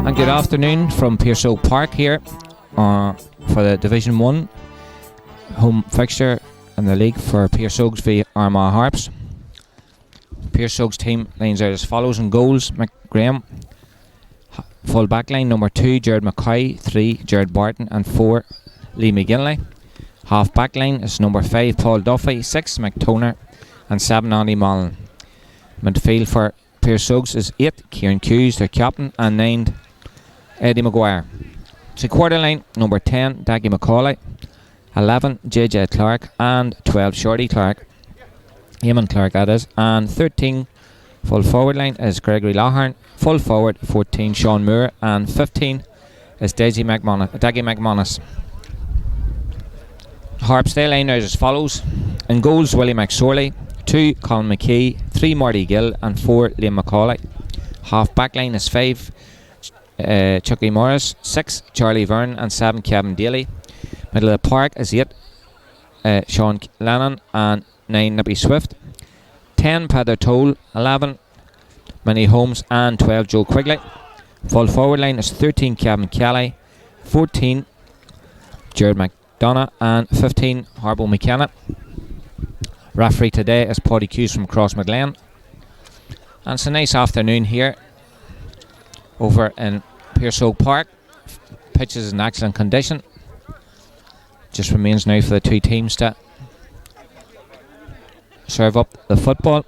And good afternoon from Piarsaigh Park here for the Division 1 home fixture in the league for Piarsaigh's v Armagh Harps. Piarsaigh's team lines out as follows in goals: McGraham. Full back line, number 2 Jared McCoy, 3 Jared Barton and 4 Lee McGinley. Half back line is number 5 Paul Duffy, 6 McToner and 7 Andy Mullen. Midfield for Piarsaigh's is 8 Kieran Hughes, their captain, and 9 Eddie Maguire. Quarter line, number 10 Daggy McCauley, 11 JJ Clark and 12 Shorty Clark, Eamon Clark that is, and 13 full forward line is Gregory Lawhorn, full forward 14 Sean Moore, and 15 is Daggy McManus. Harps they line out as follows: in goals Willie McSorley, 2 Colin McKee, 3 Marty Gill and 4 Liam McCauley. Half back line is 5 Chucky Morris, 6 Charlie Verne and 7 Kevin Daly. Middle of the park is 8 Sean Lennon and 9 Nippy Swift, 10 Peter Toll, 11 Minnie Holmes and 12 Joe Quigley. Full forward line is 13 Kevin Kelly, 14 Jared McDonough and 15 Harpo McKenna. Referee today is Paddy Hughes from Cross McGlen. And it's a nice afternoon here over in Piarsaigh Park. Pitch is in excellent condition. Just remains now for the two teams to serve up the football.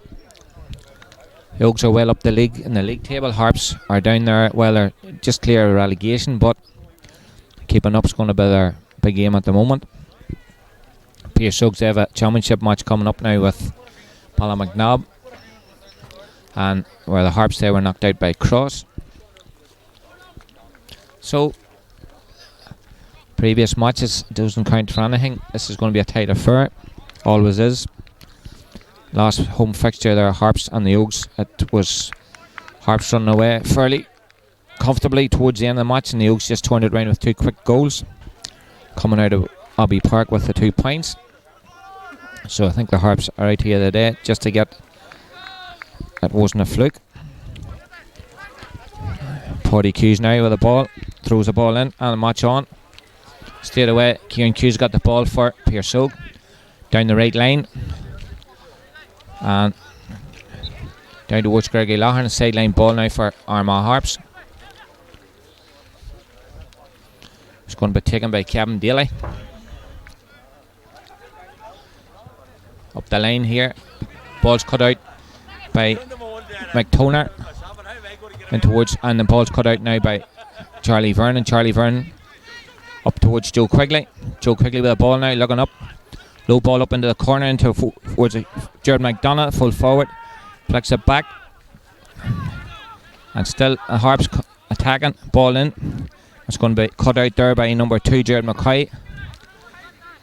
The Oaks are well up the league in the league table. Harps are down there, well, they're just clear of relegation, but keeping up's going to be their big game at the moment. Piarsaigh's have a championship match coming up now with Ballymacnabb, and where the Harps there were knocked out by Cross. So previous matches doesn't count for anything. This is going to be a tight affair, always is. Last home fixture there, Harps and the Oaks, it was Harps running away fairly comfortably towards the end of the match, and the Oaks just turned it around with 2 quick goals coming out of Abbey Park with the 2 points. So I think the Harps are out here today just to get. That wasn't a fluke. Paddy Hughes now with the ball, throws the ball in, and a match on. Straight away, Kieran Hughes got the ball for Piarsaigh Óga down the right line, and down towards Gregory Loughlin. Sideline ball now for Armagh Harps. It's going to be taken by Kevin Daly. Up the line here, ball's cut out by McToner and towards, and the ball's cut out now by Charlie Vernon. Charlie Vernon up towards Joe Quigley. Joe Quigley with the ball now, looking up. Low ball up into the corner into towards Jared McDonough, full forward. Flicks it back. And still a Harps attacking. Ball in. It's going to be cut out there by number 2, Jared McCoy.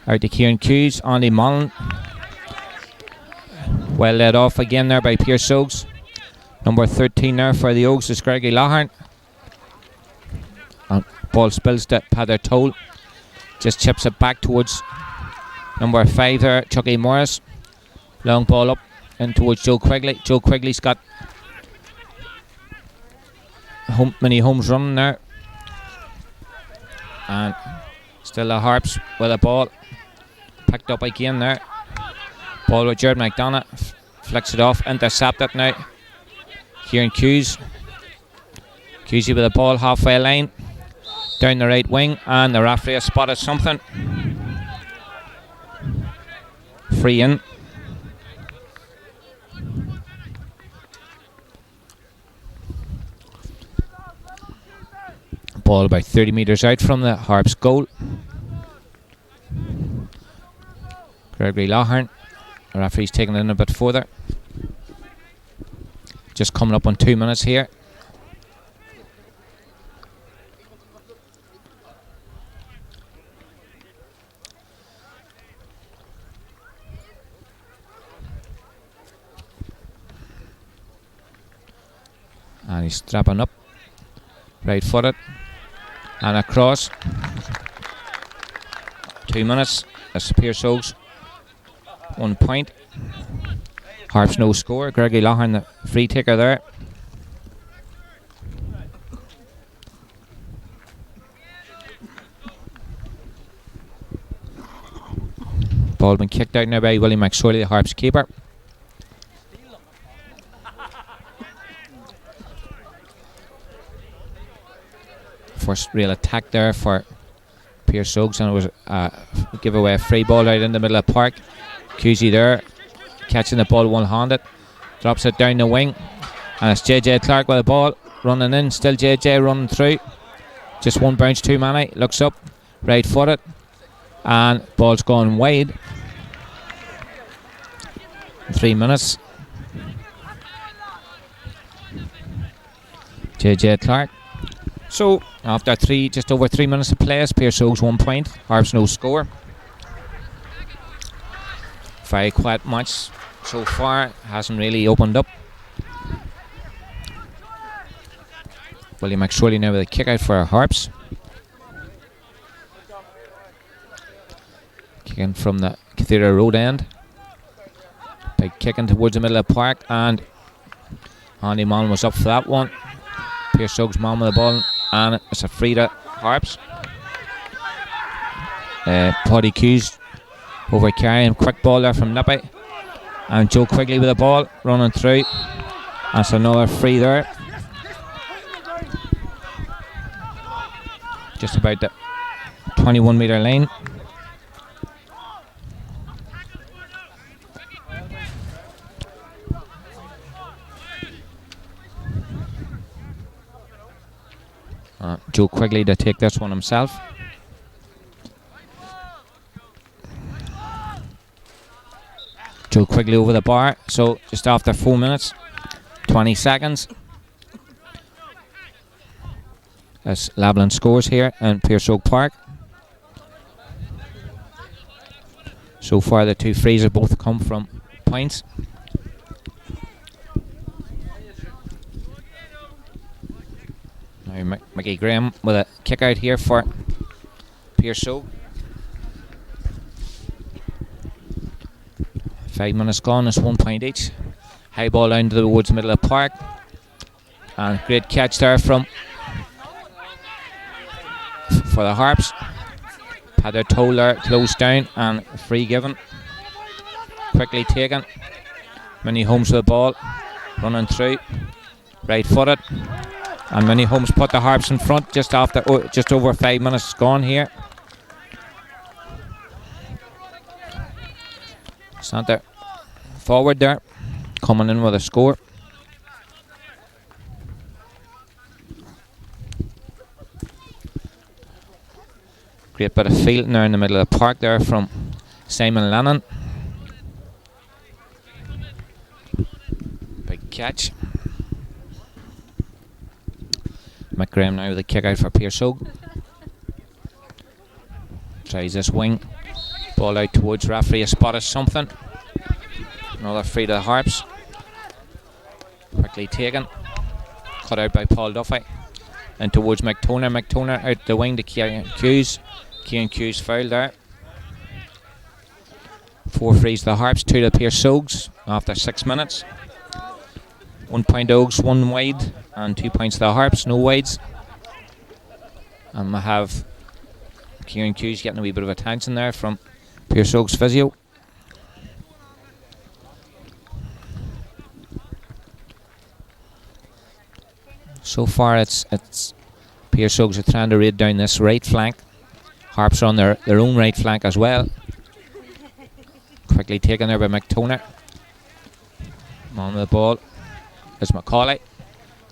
Out to Kieran Hughes. Andy Mullen. Well led off again there by Piarsaigh Óga. Number 13 there for the Oaks is Gregory Loughlin. And ball spills to Peter Toll. Just chips it back towards number 5 there, Chucky Morris. Long ball up and towards Joe Quigley. Joe Quigley's got many homes running there. And still the Harps with a ball. Picked up again there. Ball with Jared McDonough. Flicks it off, intercepted now. Kieran Hughes. Hughesy with the ball halfway line. Down the right wing, and the referee has spotted something. Free in. Ball about 30 metres out from the Harps goal. Gregory Loughlin. The referee's taking it in a bit further. Just coming up on 2 minutes here. And he's strapping up. Right footed. And across. 2 minutes. That's Piarsaigh Óga's 1 point. Harps no score. Gregory Loughlin the free taker there. Ball been kicked out now by Willie McSorley, the Harps keeper. First real attack there for Piarsaigh Óga, and it was a giveaway free ball right in the middle of the park. Cusey there, catching the ball one-handed, drops it down the wing, and it's JJ Clark with the ball running in. Still JJ running through, just one bounce too many. Looks up, right footed, and ball's gone wide. 3 minutes. JJ Clark. So after just over 3 minutes of play, Piarsaigh Óga's 1 point. Harps no score. Very quiet match so far. Hasn't really opened up. William McSorley now with a kick out for our Harps. Kicking from the Cathedral Road end. Big kicking towards the middle of the park, and Andy Mullen was up for that one. Piarsaigh Óga's man with the ball, and it's a free to Harps. Paddy Hughes over carrying, quick ball there from Nippy, and Joe Quigley with the ball running through. That's another free there. Just about the 21 metre line. Joe Quigley to take this one himself. Joe Quigley over the bar. So just after 4 minutes, 20 seconds. As Lavalin scores here in Piarsaigh Park. So far the two frees have both come from points. Now Mickey Graham with a kick out here for Piarsaigh. 5 minutes gone, it's 1 point each. High ball down to the woods middle of the park. And great catch there for the Harps. Had their toe there closed down and free given. Quickly taken. Many Holmes with the ball. Running through. Right footed. And Many Holmes put the Harps in front just over 5 minutes gone here. Centre forward there. Coming in with a score. Great bit of fielding there in the middle of the park there from Simon Lennon. Big catch. McGraham now with a kick out for Piarsaigh Óga. Tries this wing. Ball out towards referee. A spot of something. Another free to the Harps. Quickly taken. Cut out by Paul Duffy. And towards McToner. McToner out the wing to Kieran Hughes. Kieran Hughes foul there. 4 frees to the Harps, 2 to the Piarsaigh Ógas after 6 minutes. 1 point Ógs, 1 wide, and 2 points to the Harps, no wides. And we have Kieran Hughes getting a wee bit of attention there from Piarsaigh Óga's physio. So far it's Piarsaigh Óga are trying to raid down this right flank. Harps are on their own right flank as well. Quickly taken there by McToner. On the ball is Macaulay.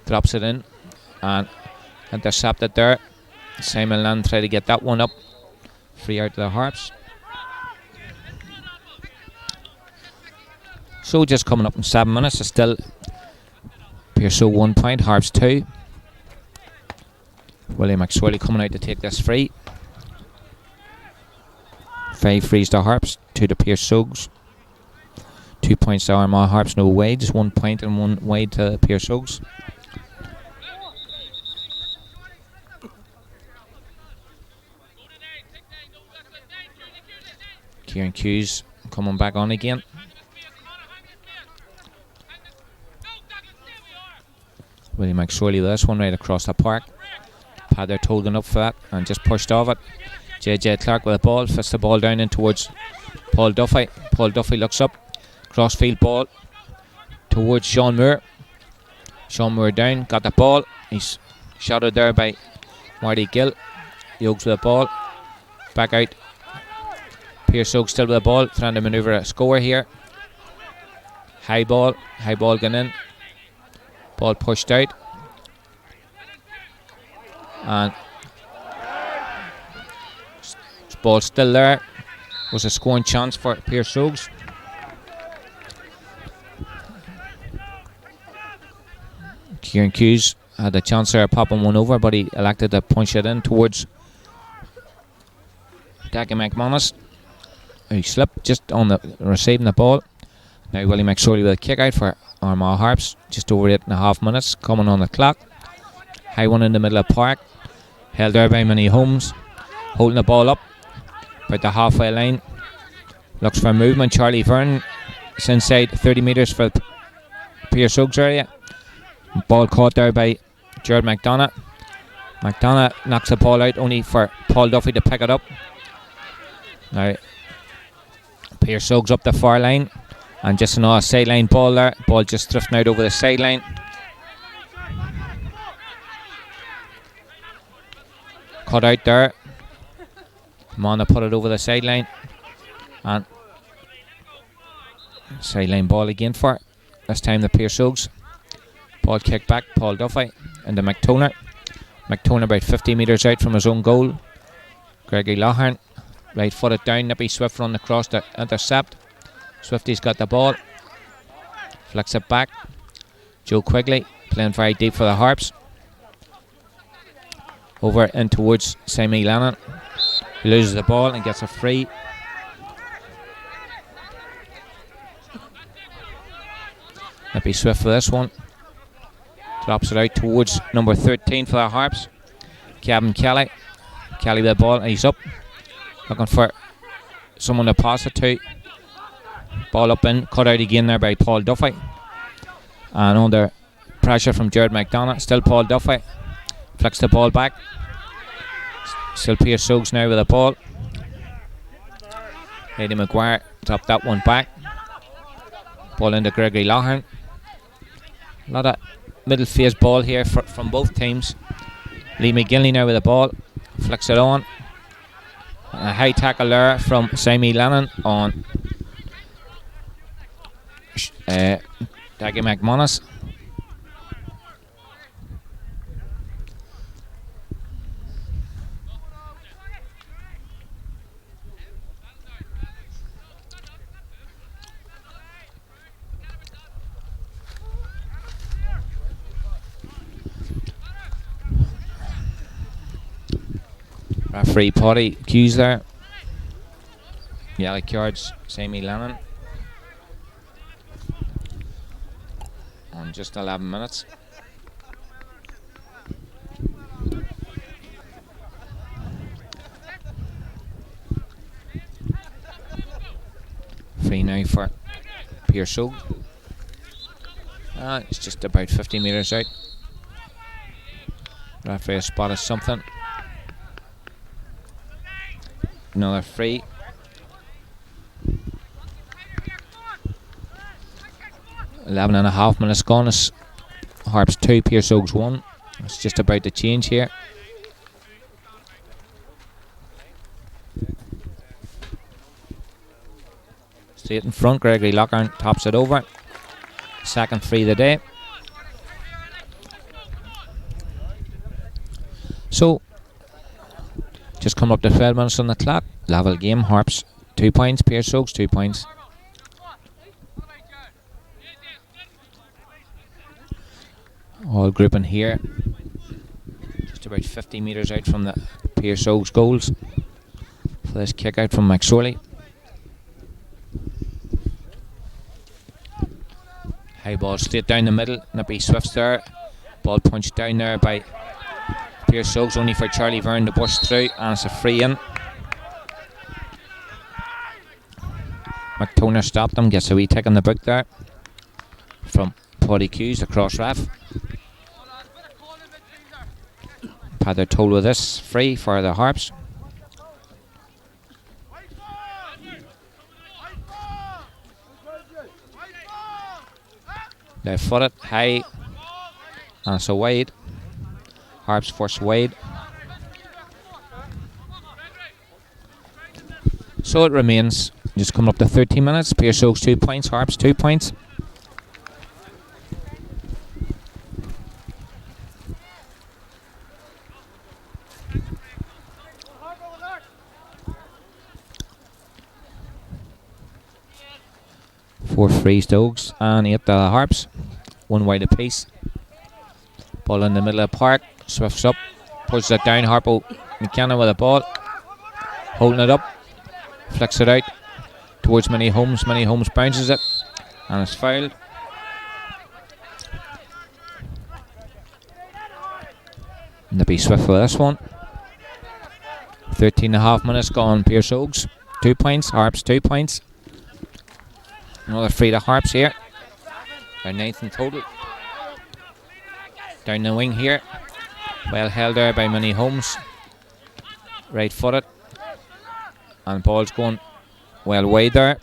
Drops it in and intercepted there. Simon Land tried to get that one up. Free out to the Harps. So just coming up in 7 minutes. It's still Piarsaigh 1 point, Harps 2. William McSwilly coming out to take this free. 5 frees to Harps, 2 to Piarsaigh Ógas. 2 points to Armagh Harps, no wides. 1 point and 1 wide to Piarsaigh Ógas. Kieran Hughes coming back on again. William McSorley with this one right across the park. Had their toe going up for that and just pushed off it. JJ Clark with the ball, fits the ball down in towards Paul Duffy. Paul Duffy looks up, crossfield ball towards Sean Moore. Sean Moore down, got the ball. He's shotted there by Marty Gill. Yokes with the ball, back out. Piarsaigh Óga still with the ball, trying to manoeuvre a score here. High ball going in. Ball pushed out. And ball still there. Was a scoring chance for Piarsaigh Óga. Kieran Hughes had a chance there popping one over, but he elected to punch it in towards Dackie McManus. He slipped just on the receiving the ball. Now Willie McSorley with a kick out for Armagh Harps. Just over 8.5 minutes coming on the clock. High one in the middle of the park. Held there by Many Holmes. Holding the ball up about the halfway line. Looks for movement. Charlie Vernon is inside 30 metres for Piarsaigh Óga's area. Ball caught there by Gerard McDonough. McDonough knocks the ball out only for Paul Duffy to pick it up. Now Piarsaigh Óga's up the far line and just another sideline ball there. Ball just drifting out over the sideline. Cut out there. Mana put it over the sideline and sideline ball again for this time the Piarsaigh Óga's. Ball kicked back, Paul Duffy into McToner. McToner about 50 metres out from his own goal. Gregory Lougharn right footed down, Nippy Swift run across to intercept. Swifty's got the ball, flicks it back. Joe Quigley playing very deep for the Harps. Over in towards Sammy Lennon. He loses the ball and gets a free. Nippy Swift for this one. Drops it out towards number 13 for the Harps. Kevin Kelly. Kelly with the ball and he's up. Looking for someone to pass it to. Ball up in, cut out again there by Paul Duffy. And under pressure from Jared McDonough, still Paul Duffy. Flicks the ball back. Still Piarsaigh Óga now with the ball. Eddie McGuire dropped that one back. Ball into Gregory Loughlin. A lot of middle phase ball here from both teams. Lee McGinley now with the ball. Flicks it on. A high tackle there from Sammy Lennon on Daggy McManus. Referee Potty cues there. Yellow cards, Sammy Lennon. On just 11 minutes. Free now for Piarsaigh Óga. It's just about 50 metres out. Referee has spotted something. Another free. Eleven and a half minutes gone. It's Harps 2, Piarsaigh Óga's 1. It's just about to change here. Straight in front, Gregory Loughlin tops it over. Second free of the day. So, just come up to 12 minutes on the clock. Level game. Harps 2 points. Piarsaigh Óga's 2 points. All grouping here. Just about 50 metres out from the Piarsaigh Óga's goals. For this kick out from McSorley. High ball straight down the middle. Nippy Swifts there. Ball punched down there by Piarsaigh Óga's, only for Charlie Verne to burst through, and it's a free in. McToner stopped him, gets a wee tick on the book there from Paddy Hughes, the cross ref. Paddy told with this free for the Harps. Left footed, high, and it's a wide. Harps first wide. So it remains just coming up to 13 minutes. Piarsaigh Óga's 2 points, Harps 2 points. Four frees to Ógs and 8 to the Harps. One wide apiece. Ball in the middle of the park. Swifts up, pushes it down. Harpo McKenna with the ball, holding it up, flicks it out towards Minnie Holmes. Minnie Holmes bounces it, and it's fouled. Nippy Swift for this one. 13 and a half minutes gone. Piarsaigh Óga's 2 points, Harps 2 points. Another free to Harps here. Their 9th in total. Down the wing here. Well held there by Minnie Holmes. Right footed. And ball's going well wide there.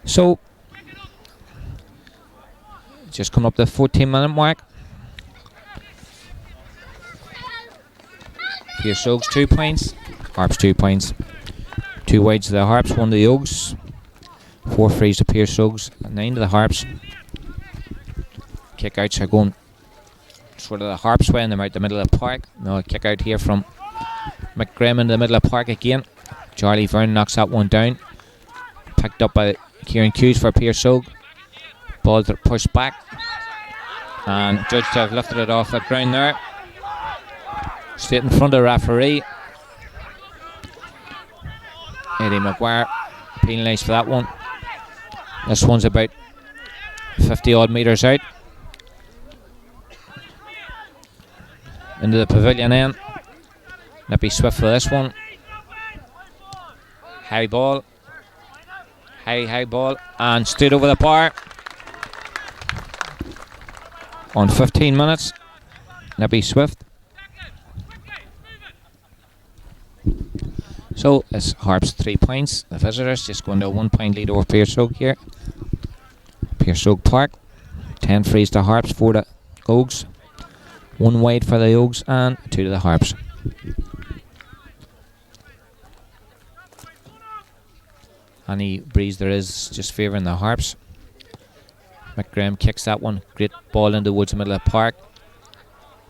So, just coming up the 14-minute mark. Piarsaigh Óga's 2 points, Harps 2 points. 2 wides to the Harps, 1 to the Ógs. 4 frees to Piarsaigh Óga's, 9 to the Harps. Kick outs are going sort of the Harps way, and they're out the middle of the park. No, a kick out here from McGrim in the middle of the park again. Charlie Verne knocks that one down. Picked up by Kieran Hughes for Piarsaigh Óga. Ball pushed back, and judged to have lifted it off the ground there. Straight in front of the referee. Eddie McGuire penalised for that one. This one's about 50 odd metres out. Into the pavilion end. Nippy Swift for this one. High ball. High ball. And straight over the bar. On 15 minutes. Nippy Swift. So it's Harps 3 points. The visitors just going to a 1 point lead over Piarsaigh here. Piarsaigh Park. 10 frees to Harps, 4 to Ógs. 1 wide for the Ógs and 2 to the Harps. Any breeze there is just favouring the Harps. McGraham kicks that one. Great ball into the woods middle of the park.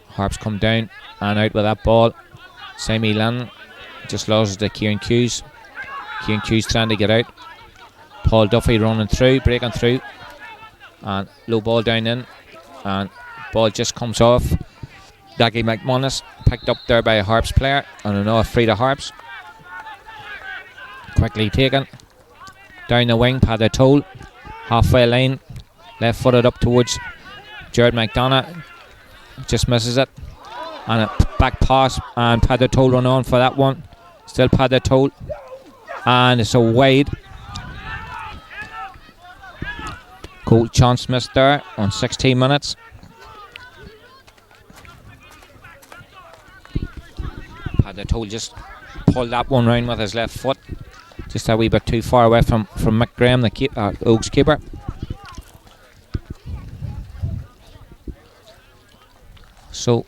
Harps come down and out with that ball. Sammy Lennon just loses to Kieran Hughes. Kieran Hughes trying to get out. Paul Duffy running through, breaking through. And low ball down in. And ball just comes off. Daggy McManus picked up there by a Harps player. And another free to Harps. Quickly taken. Down the wing, Paddy Toll. Halfway line. Left footed up towards Jared McDonough. Just misses it. And a back pass. And Paddy Toll run on for that one. Still Paddy Toll. And it's a wide. Goal chance missed there on 16 minutes. Paddy Toll just pulled that one round with his left foot. Just a wee bit too far away from Mick Graham, the Ógs keeper. So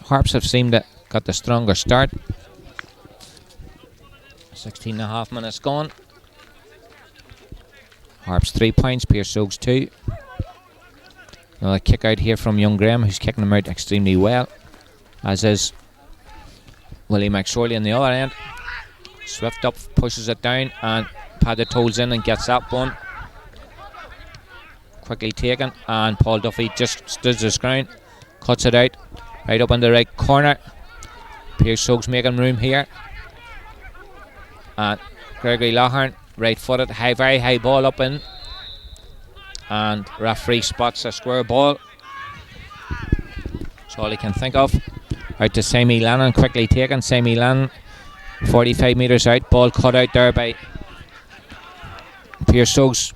Harps have seemed to got the stronger start. 16 and a half minutes gone. Harps 3 points, Piarsaigh's 2. Another kick out here from young Graham, who's kicking them out extremely well, as is Willie McSorley on the other end. Swift up, pushes it down, and Paddy Toll's in and gets that one. Quickly taken, and Paul Duffy just stood his ground, cuts it out, right up in the right corner. Piarsaigh's making room here. And Gregory Lawhorn, right footed, very high ball up in. And referee spots a square ball. That's all he can think of. Out to Sammy Lannon, quickly taken. Sammy Lannon, 45 metres out. Ball cut out there by Piarsaigh's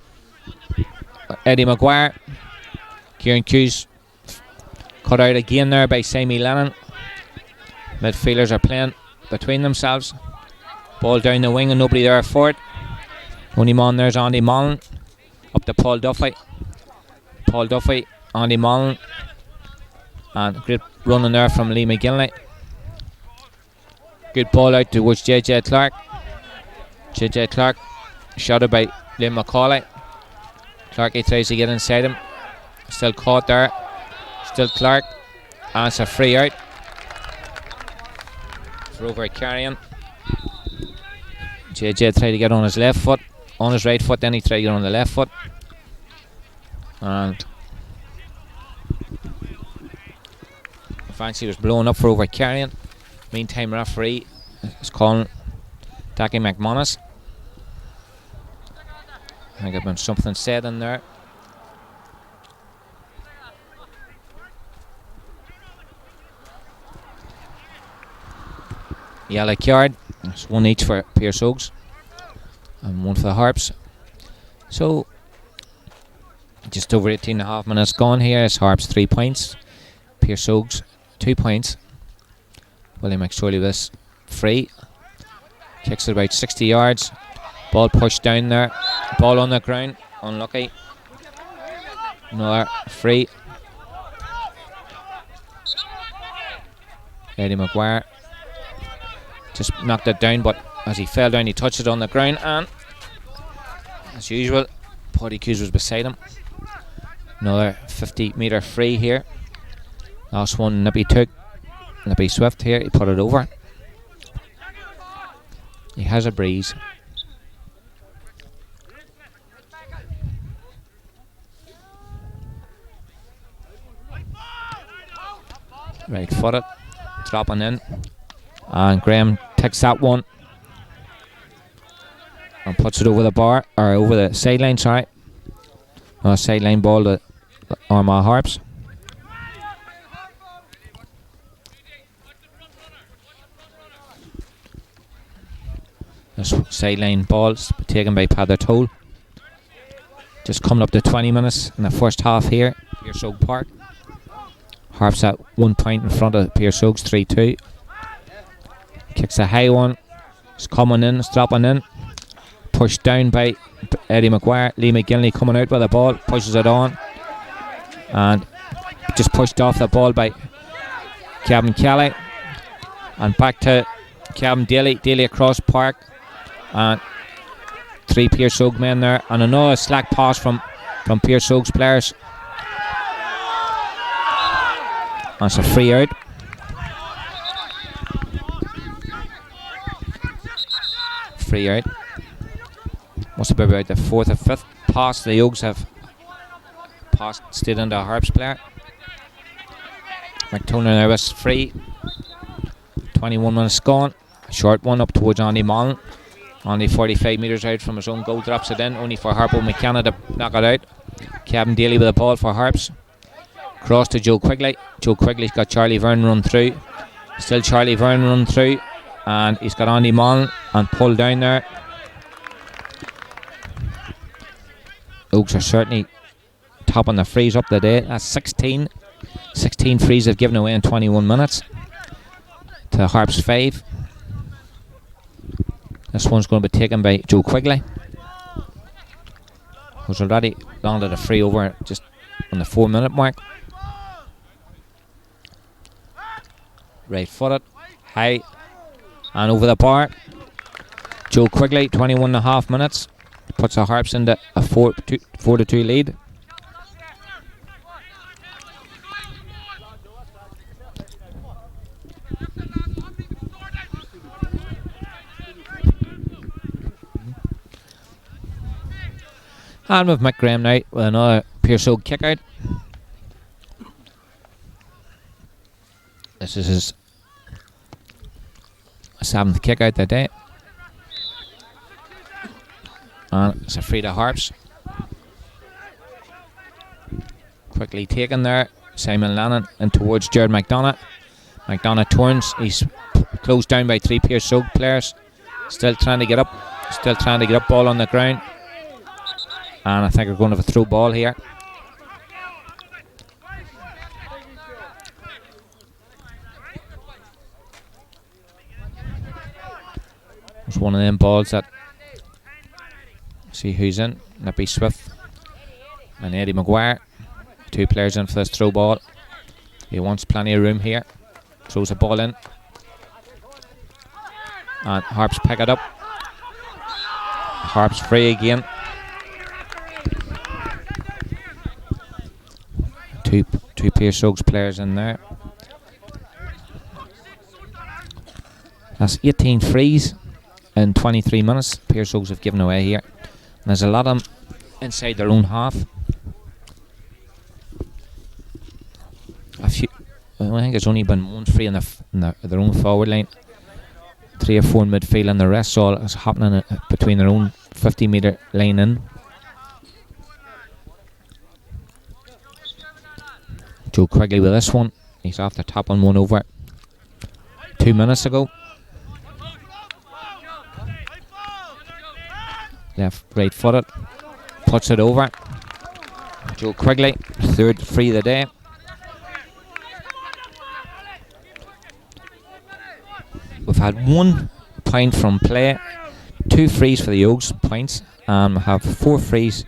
Eddie Maguire. Kieran Hughes cut out again there by Sammy Lannon. Midfielders are playing between themselves. Ball down the wing and nobody there for it. Only man there's Andy Mullen. Up to Paul Duffy. Paul Duffy, Andy Mullen. And great running there from Lee McGinley. Good ball out towards JJ Clark. JJ Clark shot it by Liam McCauley. Clarkey tries to get inside him. Still caught there. Still Clark. And it's a free out for over carrying. JJ tried to get on his left foot. On his right foot, then he tried to get on the left foot. And Fancy was blown up for over carrying. Meantime, referee is calling Daggy McManus. I think there's been something said in there. Yellow card. It's 1 each for Piarsaigh's and 1 for the Harps. So just over 18 and a half minutes gone here. It's Harps 3 points, Piarsaigh's 2 points. William McSorley this free. Kicks it about 60 yards. Ball pushed down there. Ball on the ground. Unlucky. Another free. Eddie Maguire just knocked it down, but as he fell down he touched it on the ground, and as usual Paddy Hughes was beside him. Another 50-metre free here. Last one Nippy took. Nippy Swift here, he put it over. He has a breeze. Right footed, dropping in, and Graham takes that one and puts it over the bar, or over the sideline, sorry. A sideline ball to Armagh Harps. This sideline ball's taken by Padder Toll. Just coming up to 20 minutes in the first half here, Piarsaigh Park. Harps at 1 point in front of Piarsaigh's 3-2. Kicks a high one. It's coming in, it's dropping in. Pushed down by Eddie McGuire. Lee McGinley coming out with the ball, pushes it on. And just pushed off the ball by Kevin Kelly. And back to Kevin Daly. Daly across park. And 3 Piarsaigh men there. And another slack pass from Piarsaigh's players. That's a free out. Free out. Must be about the 4th or 5th pass the Oaks have passed straight into a Harps player. McToner now is free. 21 minutes gone. Short one up towards Andy Mullen. Only 45 metres out from his own goal, drops it in, only for Harpo McKenna to knock it out. Kevin Daly with the ball for Harps. Cross to Joe Quigley. Joe Quigley's got Charlie Vernon run through. Still Charlie Vernon run through. And he's got Andy Mullen and pulled down there. Oaks are certainly topping the frees up today. That's 16. 16 frees they've given away in 21 minutes. To Harps 5. This one's going to be taken by Joe Quigley, who's already landed a free over just on the 4-minute mark. Right footed, high, and over the bar. Joe Quigley, 21.5 minutes, puts the Harps into a 4-2 lead. And with Mick Graham now with another Piarsaigh kick out. This is his 7th kick out that day. And it's a free to Harps. Quickly taken there. Simon Lennon in towards Jared McDonough. McDonough turns. He's closed down by 3 Piarsaigh players. Still trying to get up. Ball on the ground. And I think we're going to have a throw ball here. It's one of them balls that, see who's in. Nippy Swift and Eddie McGuire. 2 players in for this throw ball. He wants plenty of room here. Throws a ball in. And Harps pick it up. Harps free again. Two Piarsaigh's players in there. That's 18 frees in 23 minutes Piarsaigh's have given away here. And there's a lot of them inside their own half. I think there's only been 1 free in their own forward line. 3 or 4 in midfield, and the rest all is happening between their own 50-metre line in. Joe Quigley with this one. He's after topping one over 2 minutes ago. Right footed. Puts it over. Joe Quigley, 3rd free of the day. We've had 1 point from play, 2 frees for the Oaks, points, and we have 4 frees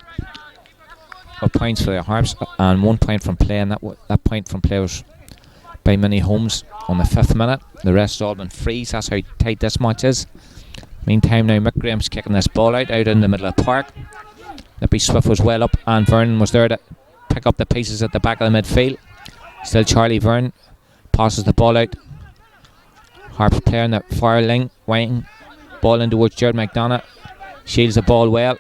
or points for the Harps, and 1 point from play, and that point from play was by Minnie Holmes on the 5th minute. The rest all been frees. That's how tight this match is. Meantime now Mick Graham's kicking this ball out in the middle of the park. Nippy Swift was well up, and Vernon was there to pick up the pieces at the back of the midfield. Still Charlie Vernon passes the ball out. Harps player in the far wing. Ball in towards Jared McDonough. Shields the ball well.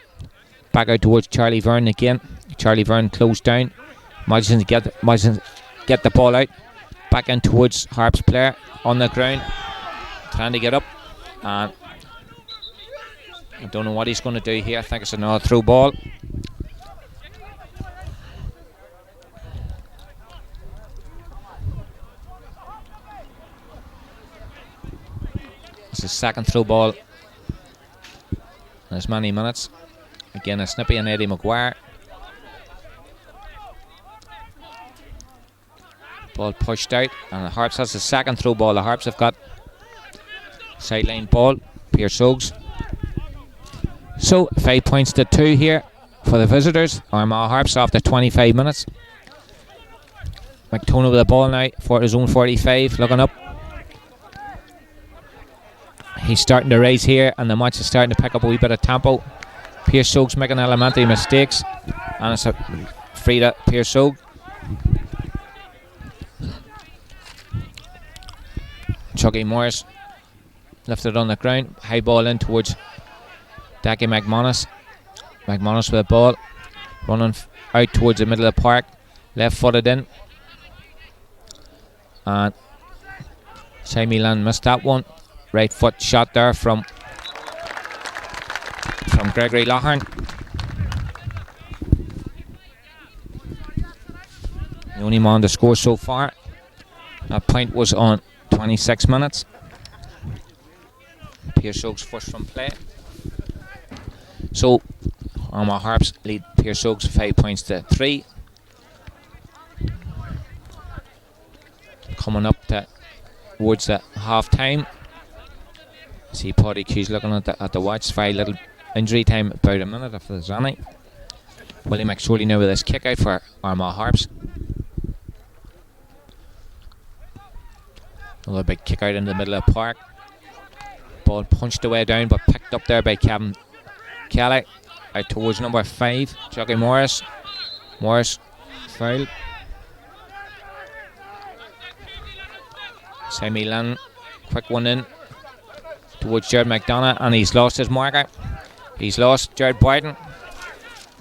Back out towards Charlie Vernon again. Charlie Vernon closed down. Madison get the ball out. Back in towards Harps player on the ground. Trying to get up. And I don't know what he's going to do here. I think it's another throw ball. It's the 2nd throw ball as many minutes. Again, a Snippy and Eddie McGuire. Ball pushed out, and the Harps has the second throw ball. The Harps have got sideline ball. Piarsaigh Óga. So 5 points to 2 here for the visitors. Armagh Harps after 25 minutes. McTona with the ball now for his own 45, looking up. He's starting to raise here, and the match is starting to pick up a wee bit of tempo. Piarsaigh Óga's making elementary mistakes, and it's a free to Piarsaigh Óga. Chucky Morris lifted on the ground, high ball in towards Dackie McManus. McManus with the ball, running out towards the middle of the park, left footed in, and Simon Land missed that one. Right foot shot there from Gregory Lougharn. The only man to score so far. That point was on 26 minutes. Piarsaigh Óga's first from play. So Armagh Harps lead Piarsaigh Óga's 5 points to 3. Coming up towards the half time. See Paddy Hughes looking at the watch. Very little injury time, about a minute if there's any. Willie McSorley now with his kick out for Armagh Harps. Another big kick out into the middle of the park. Ball punched away down, but picked up there by Kevin Kelly. Out towards number 5, Chucky Morris. Morris foul. Sammy Lynn, quick one in towards Jared McDonough, and he's lost his marker. He's lost Jared Boyden.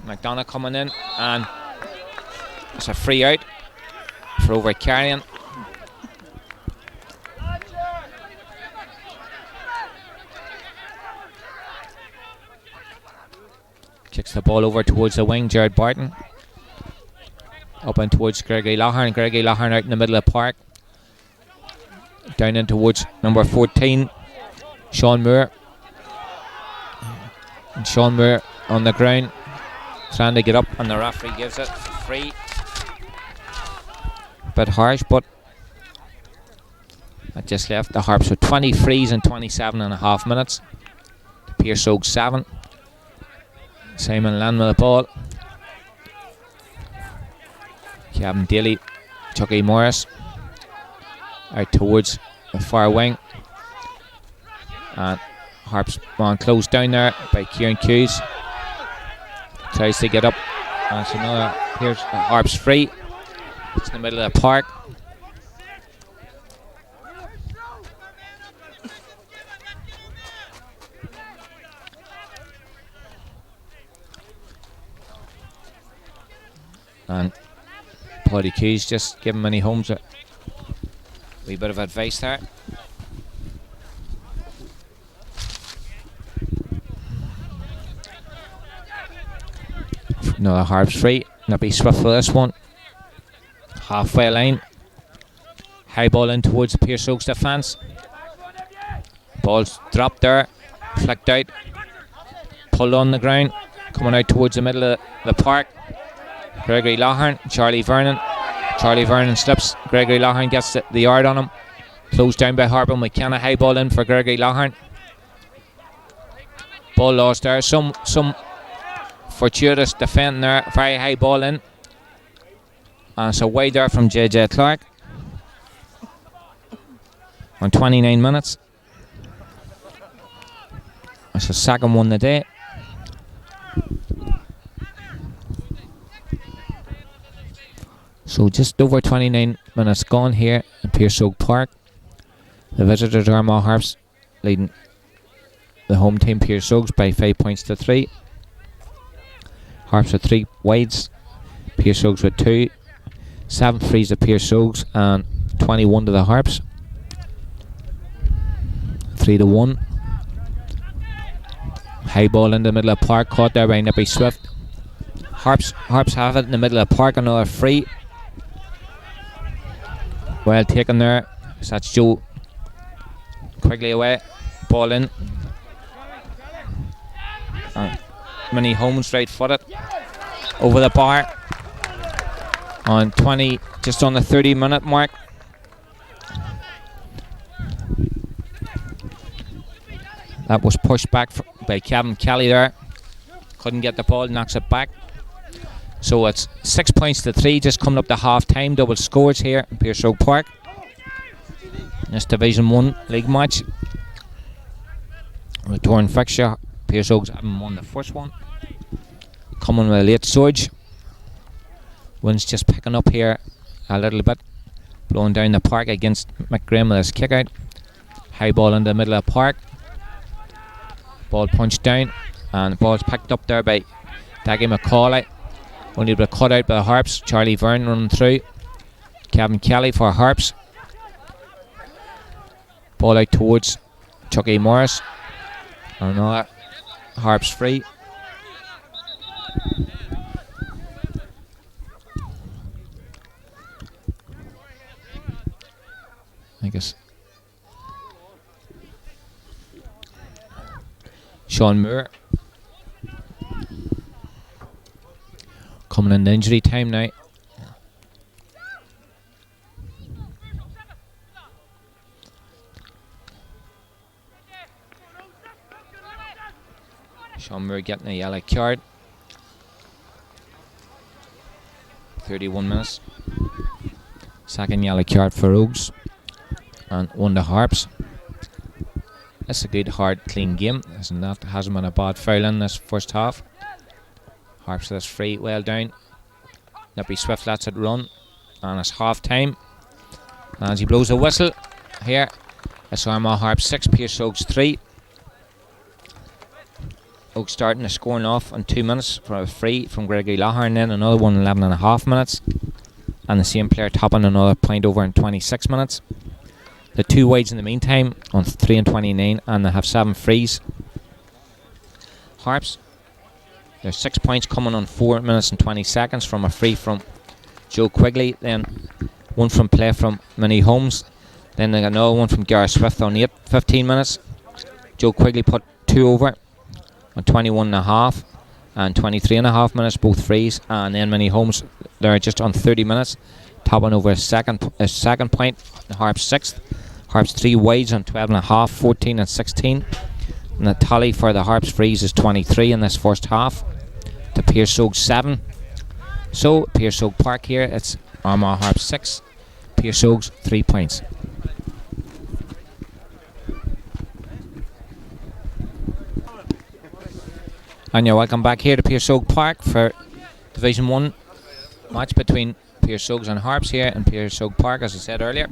McDonough coming in, and it's a free out for over Carrion. Kicks the ball over towards the wing, Jared Barton. Up and towards Gregory Lougharn. Gregory Lougharn out in the middle of the park. Down in towards number 14, Sean Moore. And Sean Moore on the ground, trying to get up, and the referee gives it free. Bit harsh, but that just left the Harps with 20 frees in 27.5 minutes. Piarsaigh Óga 7. Simon Land with the ball. Kevin Daly, Chucky Morris out towards the far wing, and Harps man closed down there by Kieran Hughes. Tries to get up, and it's another. Here's Harps free. It's in the middle of the park. And Paddy Hughes just giving Minnie Holmes a wee bit of advice there. Another Harps free. Nippy Swift for this one. Halfway line. High ball in towards Piarsaigh Óga's defence. Ball's dropped there. Flicked out. Pulled on the ground. Coming out towards the middle of the park. Gregory Lougharn, Charlie Vernon. Charlie Vernon slips. Gregory Lougharn gets the yard on him. Closed down by Harper McKenna. High ball in for Gregory Lougharn. Ball lost there. Some fortuitous defending there. Very high ball in. And so wide there from JJ Clark. On 29 minutes. That's the second one today. So just over 29 minutes gone here in Piarsaigh Óga Park. The visitors Armagh Harps leading the home team Piarsaigh Óga by 5 points to 3. Harps with 3 wides, Piarsaigh Óga with 2. 7 frees to Piarsaigh Óga and 21 to the Harps. 3-1. High ball in the middle of the park, caught there by Nippy Swift. Harps have it in the middle of the park, another free. Well taken there. So that's Joe quickly away. Ball in. Many Homes right footed over the bar on 20, just on the 30-minute mark. That was pushed back by Kevin Kelly there. Couldn't get the ball, knocks it back. So it's 6 points to 3, just coming up to half time. Double scores here in Piarsaigh Park. This Division 1 league match. Return fixture. Piarsaigh's haven't won the first one. Coming with a late surge. Wind's just picking up here a little bit. Blowing down the park against McGrim with his kick out. High ball in the middle of the park. Ball punched down. And the ball's picked up there by Daggy McCauley. Only able to cut out by the Harps. Charlie Verne running through. Kevin Kelly for Harps. Ball out towards Chucky Morris. Another Harps free. I guess Sean Moore coming in the injury time now. Sean Moore getting a yellow card. 31 minutes. Second yellow card for Ógs. And one to Harps. It's a good, hard, clean game, isn't that? Hasn't been a bad foul in this first half. Harps this free, well down. Nippy Swift lets it run. And it's half time. And as he blows a whistle here, it's Armagh Harps 6, Piarsaigh's 3. Ógs starting the scoring off in 2 minutes for a free from Gregory Lahar, and then another one in 11.5 minutes. And the same player topping another point over in 26 minutes. The two wides in the meantime on 3 and 29, and they have 7 frees. Harps, there's 6 points coming on 4 minutes and 20 seconds from a free from Joe Quigley, then one from play from Minnie Holmes, then they got another one from Gareth Swift on 15 minutes. Joe Quigley put 2 over on 21.5 and 23.5 minutes, both frees, and then Minnie Holmes there just on 30 minutes, topping over a second point. Harps 6th. Harps 3 wides on 12.5, 14 and 16. And the tally for the Harps frees is 23 in this first half to Piarsaigh's 7. So Piarsaigh Park here, it's Armagh Harps 6, Piarsaigh's 3 points. And you're welcome back here to Piarsaigh Park for Division 1 match between Piarsaigh's and Harps here in Piarsaigh Park, as I said earlier.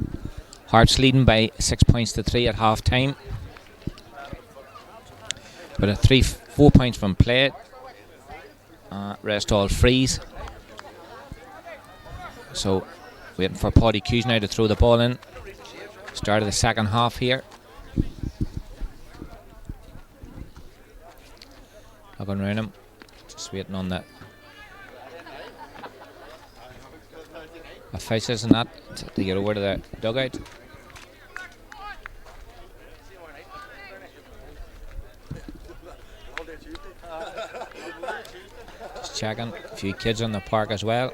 Harps leading by 6 points to 3 at half time. With a 4 points from play. Rest all frees. So waiting for Paddy Hughes now to throw the ball in. Start of the second half here. Looking around him. Just waiting on the officials and that to get over to the dugout. Just checking. A few kids on the park as well.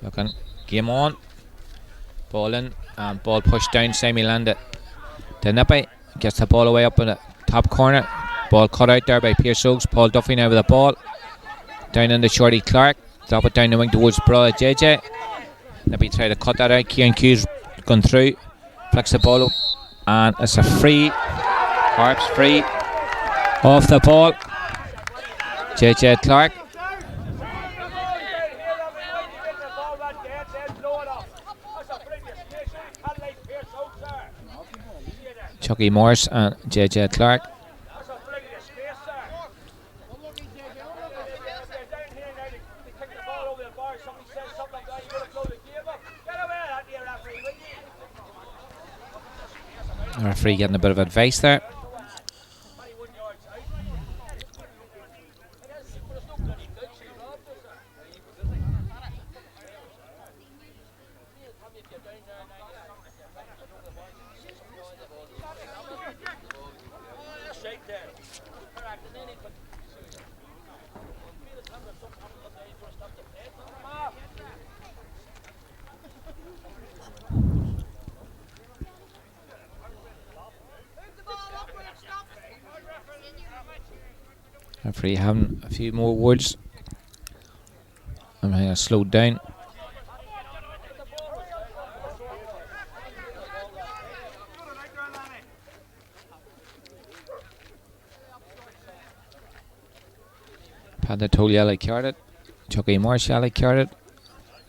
Looking. Game on. Ball in. And ball pushed down. Semi landed to Nippy. Gets the ball away up in the top corner. Ball cut out there by Piarsaigh's. Paul Duffy now with the ball. Down into Shorty Clark. Drop it down the wing towards brother JJ. Nippy tried to cut that out. Kieran Hughes gone through. Flicks the ball up. And it's a free. Harps free. Off the ball. JJ Clark. Chucky Morris and JJ Clark. The referee getting a bit of advice there. Referee having a few more words. I'm going to slow down. Paddy Toll yellow carded, Chucky Marsh yellow carded,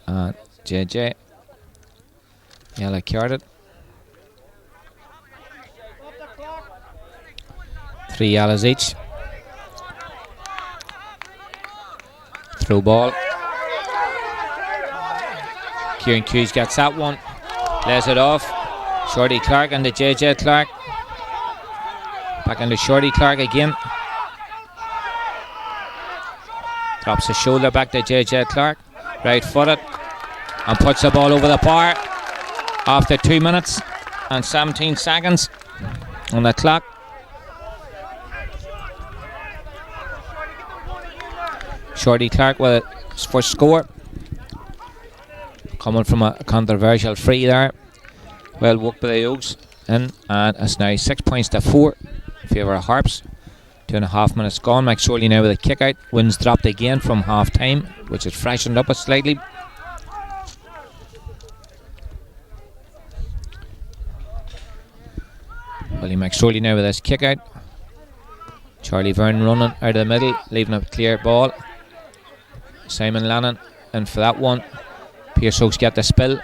and JJ yellow carded. 3 yellows each. Throw ball. Kieran Hughes gets that one, lays it off. Shorty Clark and the JJ Clark. Back into Shorty Clark again. Drops his shoulder back to JJ Clark. Right footed. And puts the ball over the bar. After 2 minutes and 17 seconds on the clock. Shorty Clark with his first score. Coming from a controversial free there. Well worked by the Oaks. And it's now 6 points to 4 in favour of Harps. 2.5 minutes gone. McSorley now with a kick out. Winds dropped again from half time, which has freshened up slightly. Willie McSorley now with his kick out. Charlie Vernon running out of the middle, leaving a clear ball. Simon Lannon in for that one. Piarsaigh Óga get the spill.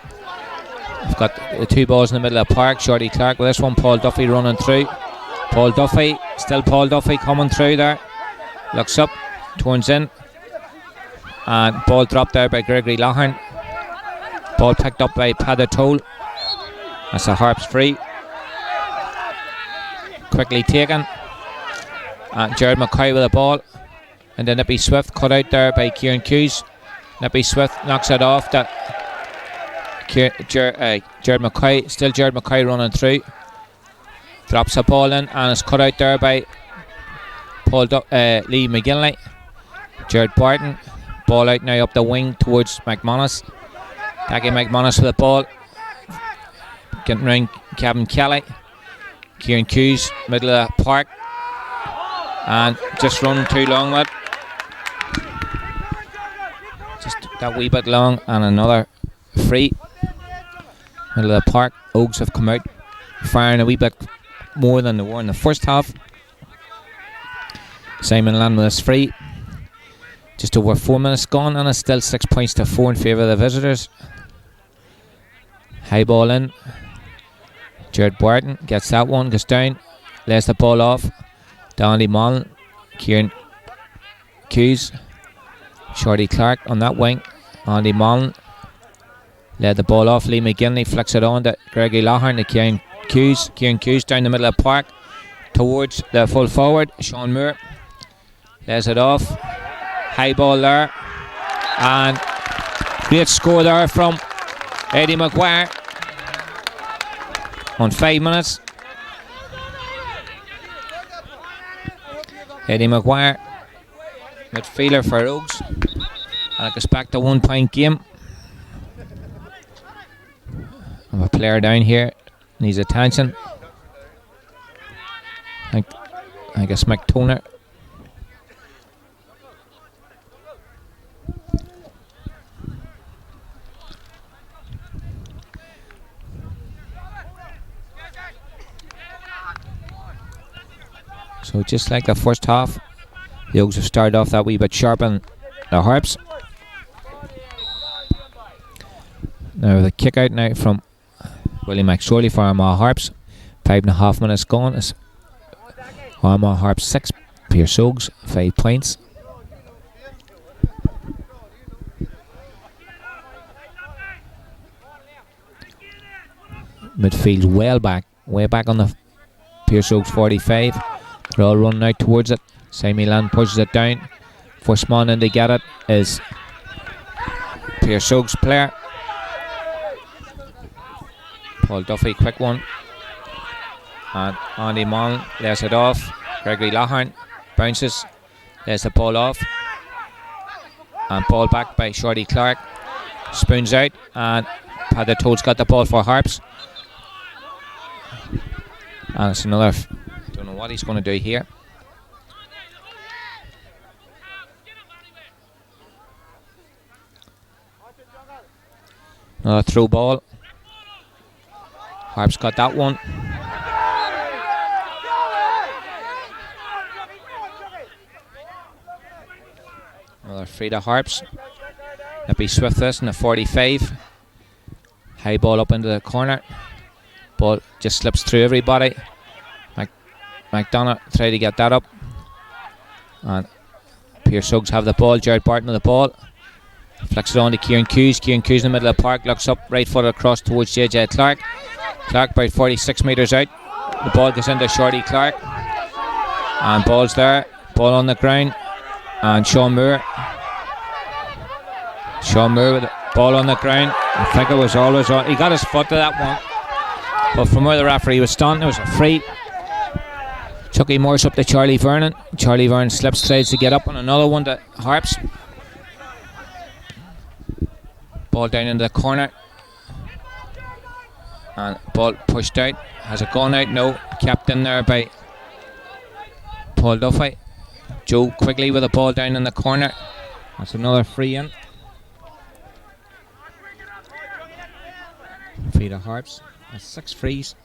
We've got the 2 balls in the middle of the park. Shorty Clark with this one. Paul Duffy running through. Paul Duffy, still Paul Duffy coming through there. Looks up, turns in. And ball dropped there by Gregory Lougharn. Ball picked up by Paddy Toll. That's a Harps free. Quickly taken. And Jared McCoy with the ball. And then Nippy Swift cut out there by Kieran Hughes. Nippy Swift knocks it off. Jared McCoy, still Jared McCoy running through. Drops the ball in and it's cut out there by Lee McGinley. Jared Barton. Ball out now up the wing towards McManus. Taki McManus with the ball. Getting round Kevin Kelly. Kieran Hughes, middle of the park. And just running too long with it. Just that wee bit long and another free. Middle of the park. Oaks have come out firing a wee bit more than they were in the first half. Simon Land with his free. Just over 4 minutes gone and it's still 6 points to 4 in favour of the visitors. High ball in. Jared Barton gets that one, goes down, lays the ball off. Donley Mullen, Kieran Hughes, Shorty Clark on that wing. Andy Mullen laid the ball off. Lee McGinley flicks it on to Gregory Lougharn to Kieran Hughes. Kieran Hughes down the middle of the park towards the full forward. Sean Moore lays it off. High ball there. And great score there from Eddie Maguire on 5 minutes. Eddie Maguire, midfielder for Oaks. And it goes back to 1 point game. I have a player down here, needs attention. I guess McToner. So just like the first half, the Oaks have started off that wee bit sharp on the Harps. Now the kick out now from William McSorley for Armagh Harps. 5.5 minutes gone. It's Armagh Harps 6, Piarsaigh Óga 5 points. Midfield way back on the Piarsaigh Óga 45. They're all running out towards it. Sammy Land pushes it down. First man in to get it is Piarsaigh Óga's player. Paul Duffy, quick one. And Andy Mullen lays it off. Gregory Lachlan bounces, lays the ball off. And ball back by Shorty Clark. Spoons out, and Paddy Toad's got the ball for Harps. And it's another, don't know what he's going to do here. Another through ball. Harps got that one. Another free to Harps. Nippy Swift this in the 45. High ball up into the corner. Ball just slips through everybody. McDonough try to get that up. And Piarsaigh Óga have the ball. Jared Barton with the ball. Flicks it on to Kieran Hughes. Kieran Hughes in the middle of the park. Looks up, right foot across towards JJ Clark. Clark about 46 metres out. The ball goes into Shorty Clark. And ball's there. Ball on the ground. And Sean Moore with the ball on the ground. I think it was always on. He got his foot to that one. But from where the referee was standing, it was a free. Chucky Morris up to Charlie Vernon. Charlie Vernon slips, tries to get up on another one to Harps. Ball down into the corner. And ball pushed out. Has it gone out? No. Kept in there by Paul Duffy. Joe Quigley with the ball down in the corner. That's another free in. Free to Harps. That's 6 frees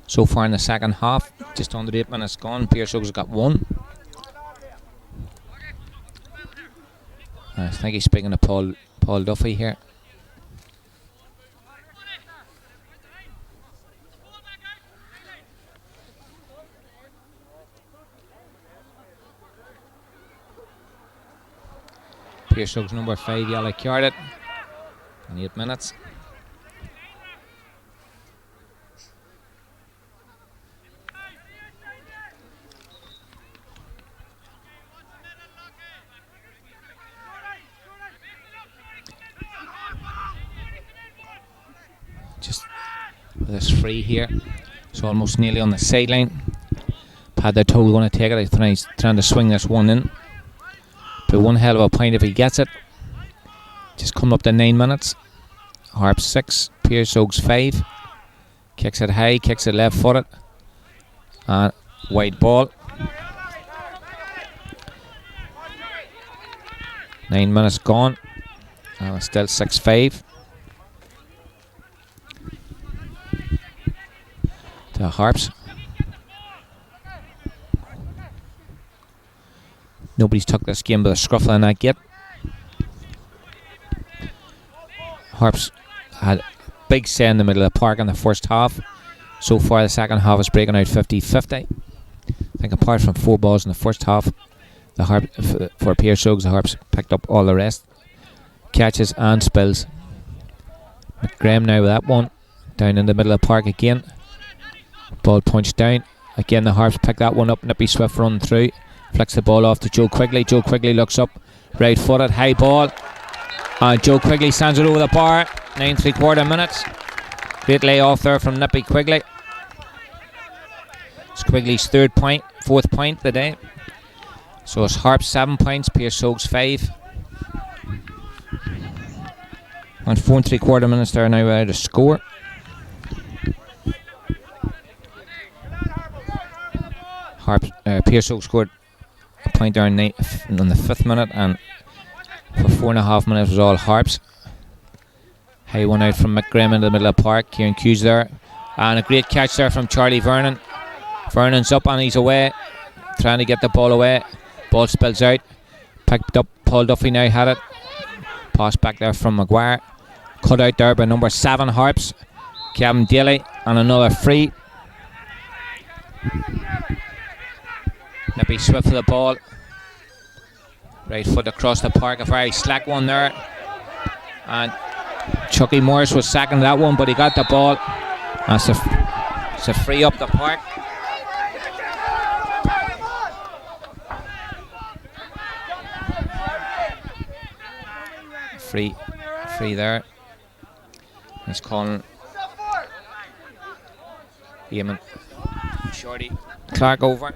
so far in the second half. Just under 8 minutes gone. Piarsaigh Óga's got 1. I think he's speaking to Paul Duffy here. Piarsaigh Óga's number 5 yellow carded in 8 minutes. Just this free here. It's almost nearly on the sideline. Paddy Toad going to take it. He's trying to swing this one in. But one hell of a point if he gets it. Just coming up to 9 minutes. Harps 6, Piarsaigh Óga's 5. Kicks it high, kicks it left footed. And wide ball. 9 minutes gone. And it's still 6-5. To Harps. Nobody's took this game with a scruffle in that yet. Harps had a big say in the middle of the park in the first half. So far the second half is breaking out 50-50. I think apart from 4 balls in the first half, the for Piarsaigh Óga, the Harps picked up all the rest. Catches and spills. McGraham now with that one. Down in the middle of the park again. Ball punched down. Again the Harps pick that one up. Nippy Swift run through. Flicks the ball off to Joe Quigley. Joe Quigley looks up. Right footed, high ball. And Joe Quigley sends it over the bar. 9 3/4 minutes. Great layoff there from Nippy Quigley. It's Quigley's 4th point of the day. So it's Harps 7 points, Piarsaigh Óga's 5. And 4 3/4 minutes there now out of score. Piarsaigh Óga scored a point there on the 5th minute, and for 4.5 minutes was all Harps. High one out from McGraham into the middle of the park. Kieran Hughes there, and a great catch there from Charlie Vernon. Vernon's up and he's away, trying to get the ball away. Ball spills out, picked up. Paul Duffy now had it. Pass back there from Maguire. Cut out there by number 7 Harps, Kevin Daly, and another free. Nippy Swift for the ball. Right foot across the park, a very slack one there. And Chucky Morris was second that one, but he got the ball. That's a free up the park. Free there. He's calling Eamon Shorty Clark over.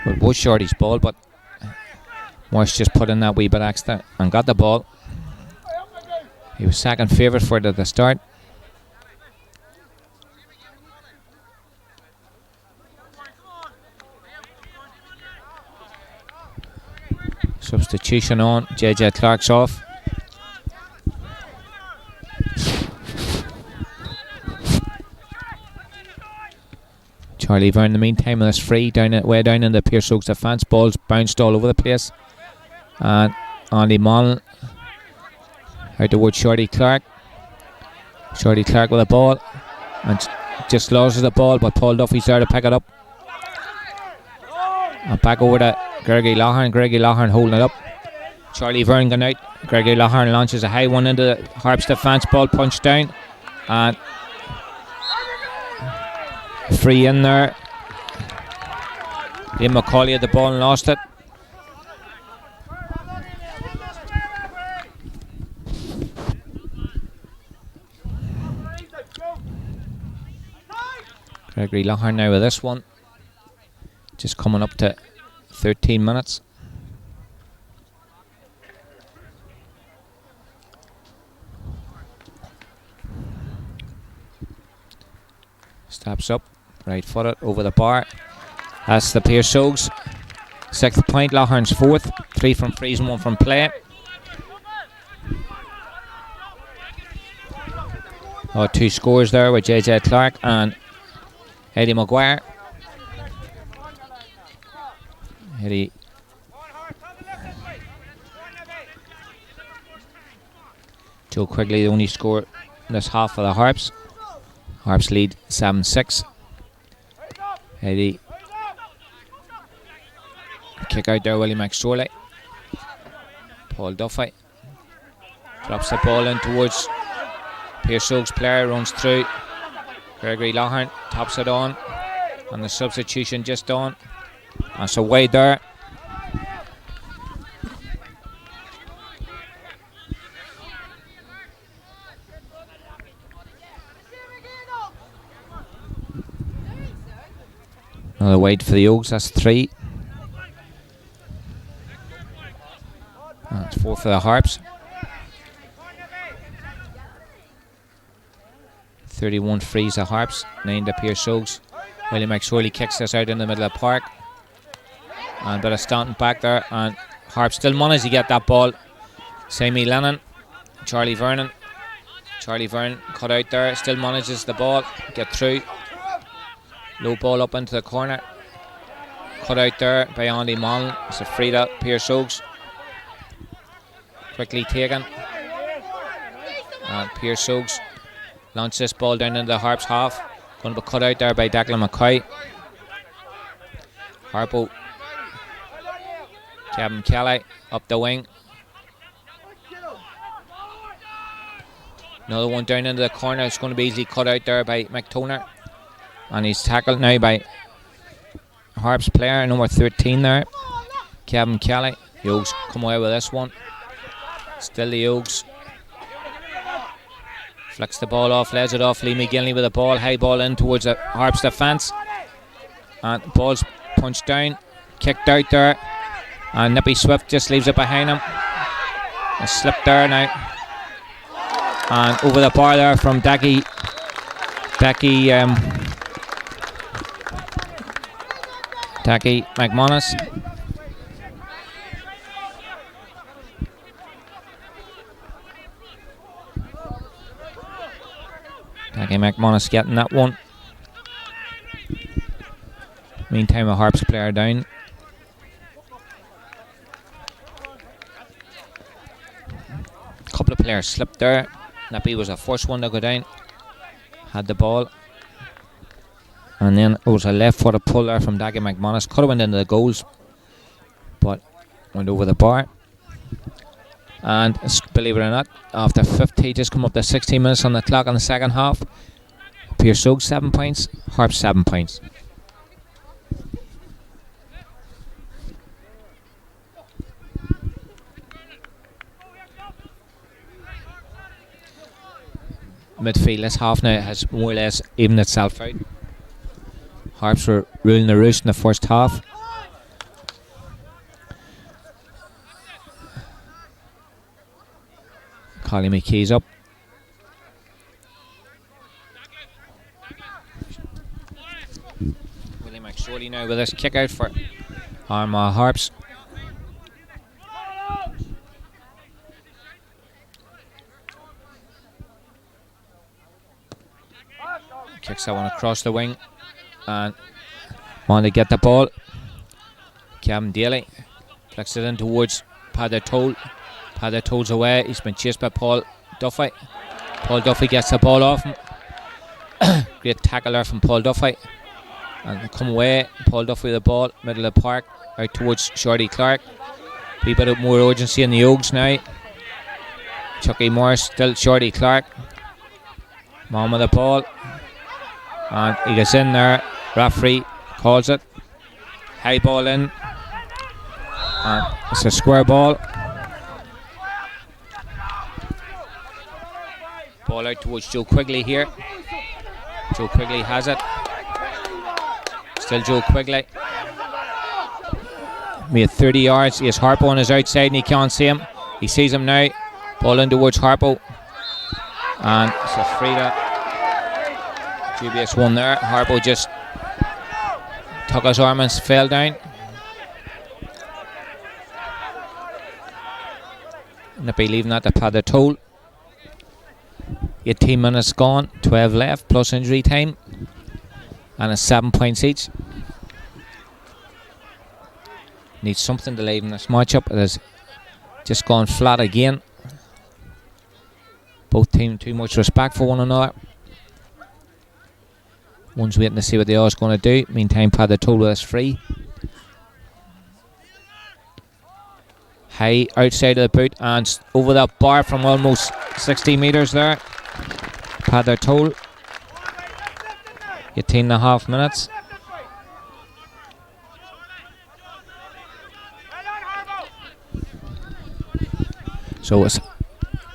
Well, it was Shorty's ball, but Morris just put in that wee bit extra and got the ball. He was second favourite for it at the start. Substitution on, JJ Clark's off. Charlie Byrne in the meantime is free way down in the Piarsaigh Óga's defence. Balls bounced all over the place. And Andy Mullen out towards Shorty Clark. Shorty Clark with a ball and just loses the ball, but Paul Duffy's there to pick it up. And back over to Gregory Lougharn. Gregory Lougharn holding it up. Charlie Byrne going out. Gregory Lougharn launches a high one into the Harps defence. Ball punched down and free in there. Liam McCauley had the ball and lost it. Gregory Lougharn now with this one. Just coming up to 13 minutes. Steps up, right footed over the bar. That's the Piarsaigh Óga's 6th point. Lougharn's 4th. 3 from frees and 1 from play. Oh, 2 scores there with JJ Clark and Eddie Maguire. Eddie Joe Quigley, the only score in this half for the Harps. Harps lead 7-6. Eddie kick out there, Willie McSorley. Paul Duffy drops the ball in towards Piarsaigh Óga's player, runs through. Gregory Lougharn tops it on, and the substitution just on. And so wide there. Another wide for the Ógs, that's 3. That's 4 for the Harps. 31 frees the Harps, 9 to Piarsaigh Óga's. Willie McSorley kicks this out in the middle of the park. And a bit of standing back there, and Harps still managed to get that ball. Sammy Lennon, Charlie Vernon. Charlie Vernon cut out there, still manages the ball, get through. Low ball up into the corner. Cut out there by Andy Mullen. It's a free to Piarsaigh Óga's. Quickly taken. And Piarsaigh Óga's launch this ball down into the Harps half. Going to be cut out there by Declan McCoy. Harpo. Kevin Kelly up the wing. Another one down into the corner. It's going to be easily cut out there by McToner. And he's tackled now by Harps player number 13 there, Kevin Kelly. The Ógs come away with this one. Still the Ógs. Flicks the ball off, lays it off. Lee McGinley with the ball. High ball in towards the Harps defence. And ball's punched down. Kicked out there. And Nippy Swift just leaves it behind him. A slip there now. And over the bar there from Dackie McManus. Dackie McManus getting that one. Meantime, a Harps player down. A couple of players slipped there. Nappy was the first one to go down. Had the ball. And then it was a left-footed pull there from Dackie McManus. Could have went into the goals, but went over the bar. And believe it or not, after 50, just come up to 16 minutes on the clock in the second half. Piarsaigh 7 points, Harps 7 points. Midfield this half now has more or less evened itself out. Harps were ruling the roost in the first half. Collie McKee's up. Willie McSorley now with this kick out for Armagh Harps. Kicks that one across the wing and want to get the ball. Kevin Daly flicks it in towards Paddy Toll. Paddy Toll's away. He's been chased by Paul Duffy. Paul Duffy gets the ball off him. Great tackle there from Paul Duffy. And they come away. Paul Duffy with the ball, middle of the park, out towards Shorty Clark. A bit of more urgency in the Ógs now. Chucky Morris, still Shorty Clark. Man with the ball. And he gets in there. Referee calls it. High ball in. And it's a square ball. Ball out towards Joe Quigley here. Joe Quigley has it. Still Joe Quigley. Made 30 yards. He has Harpo on his outside and he can't see him. He sees him now. Ball in towards Harpo. And it's a free. Dubious one there. Harpo just took his arm and fell down. And they'll be leaving that to Paddy Toll. 18 minutes gone, 12 left, plus injury time. And it's 7 points each. Needs something to leave in this matchup. It has just gone flat again. Both teams too much respect for one another. One's waiting to see what the other's going to do. Meantime, Paddy Toll with us free. High outside of the boot and over that bar from almost 60 metres there. Paddy Toll. 18.5 minutes. So it's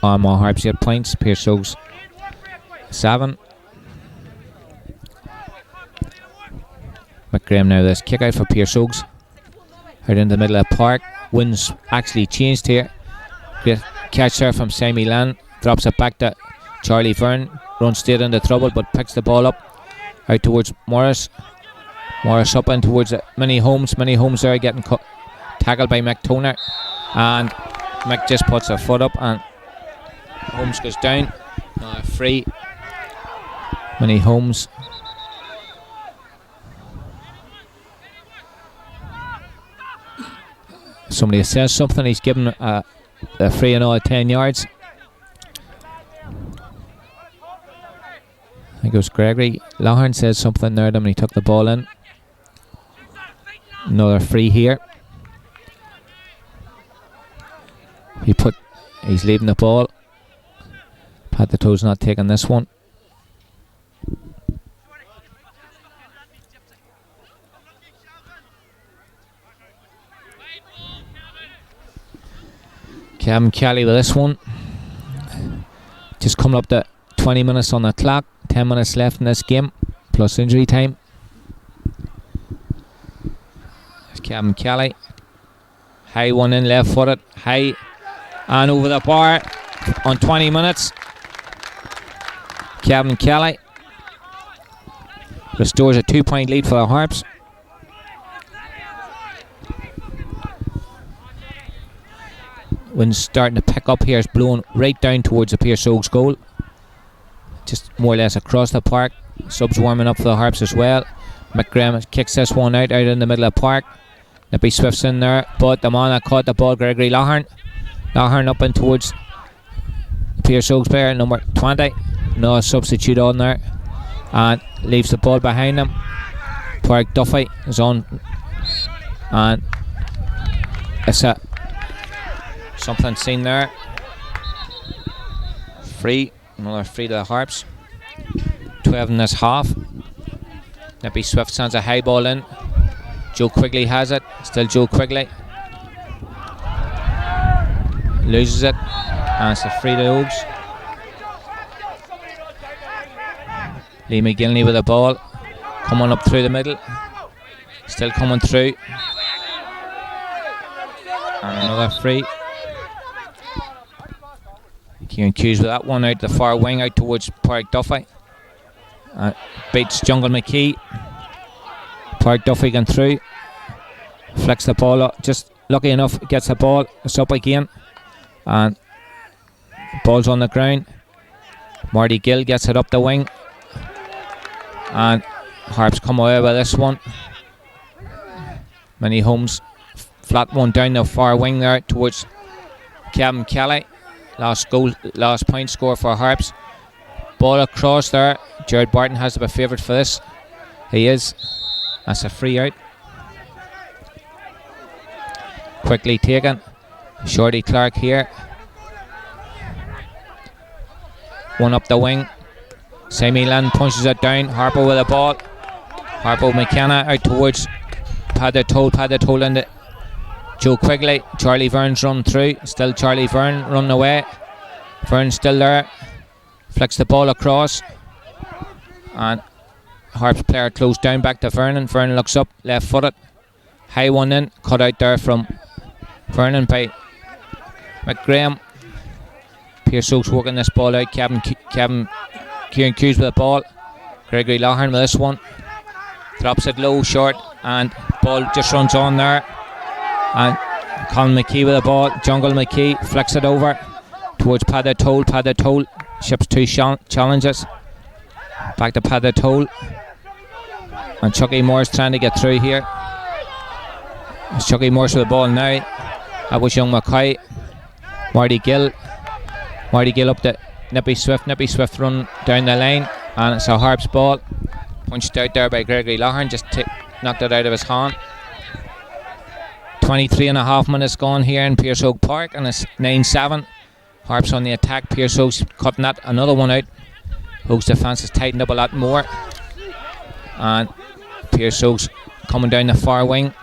Armagh Harps 8 points, Piarsaigh's 7. McGraham now this kick out for Piarsaigh's. Out in the middle of the park. Wind's actually changed here. Great catch there from Sammy Land. Drops it back to Charlie Byrne. Runs straight into trouble but picks the ball up. Out towards Morris. Morris up in towards Mini Holmes. Mini Holmes there getting tackled by Mick Toner. And Mick just puts a foot up and Holmes goes down. Free. Mini Holmes. Somebody says something, he's given a free another 10 yards. I think it was Gregory Lawhorn says something there when he took the ball in. Another free here. He's leaving the ball. Paddy Toll's not taking this one. Kevin Kelly with this one. Just coming up to 20 minutes on the clock. 10 minutes left in this game, plus injury time. There's Kevin Kelly. High one in, left footed. High and over the bar on 20 minutes. Kevin Kelly restores a 2-point lead for the Harps. Wind's starting to pick up here. It's blowing right down towards the Piarsaigh's goal. Just more or less across the park. Subs warming up for the Harps as well. McGraham kicks this one out in the middle of the park. Nippy Swift's in there, but the man that caught the ball, Gregory Lawhorn. Lawhorn up in towards Piarsaigh's player, number 20. No substitute on there. And leaves the ball behind him. Park Duffy is on. And it's a something seen there. Free. Another free to the Harps. 12 12 in this half. Nippy Swift sends a high ball in. Joe Quigley has it. Still Joe Quigley. Loses it. And it's a free to Ógs. Lee McGillney with the ball. Coming up through the middle. Still coming through. And another free. Kieran Hughes with that one out the far wing, out towards Park Duffy. Beats Jungle McKee. Park Duffy going through. Flicks the ball up. Just lucky enough, gets the ball. It's up again. And ball's on the ground. Marty Gill gets it up the wing. And Harps come away with this one. Many Holmes flat one down the far wing there towards Kevin Kelly. Last point score for Harps. Ball across there. Jared Barton has to be favoured for this. He is. That's a free out. Quickly taken. Shorty Clark here. One up the wing. Sammy Land punches it down. Harpo with the ball. Harpo McKenna out towards Paddy Toll into Joe Quigley. Charlie Verne's run through. Still Charlie Verne running away. Verne's still there. Flicks the ball across. And Harps player closed down back to Vernon. Vernon looks up, left footed. High one in. Cut out there from Vernon by McGraham. Piarsaigh working this ball out. Kieran Hughes with the ball. Gregory Loughearn with this one. Drops it low, short, and ball just runs on there. And Colin McKee with the ball. Jungle McKee flicks it over towards Paddy Toll. Paddy Toll ships two challenges. Back to Paddy Toll. And Chucky Morris trying to get through here. It's Chucky Morris with the ball now. That was young Mackay. Marty Gill up to Nippy Swift. Nippy Swift run down the line. And it's a Harps ball. Punched out there by Gregory Loughearn. Just knocked it out of his hand. 23 and a half minutes gone here in Piarsaigh Park. And it's 9-7. Harps on the attack. Piarsaigh's cutting that. Another one out. Óg's defence has tightened up a lot more. And Piarsaigh's coming down the far wing.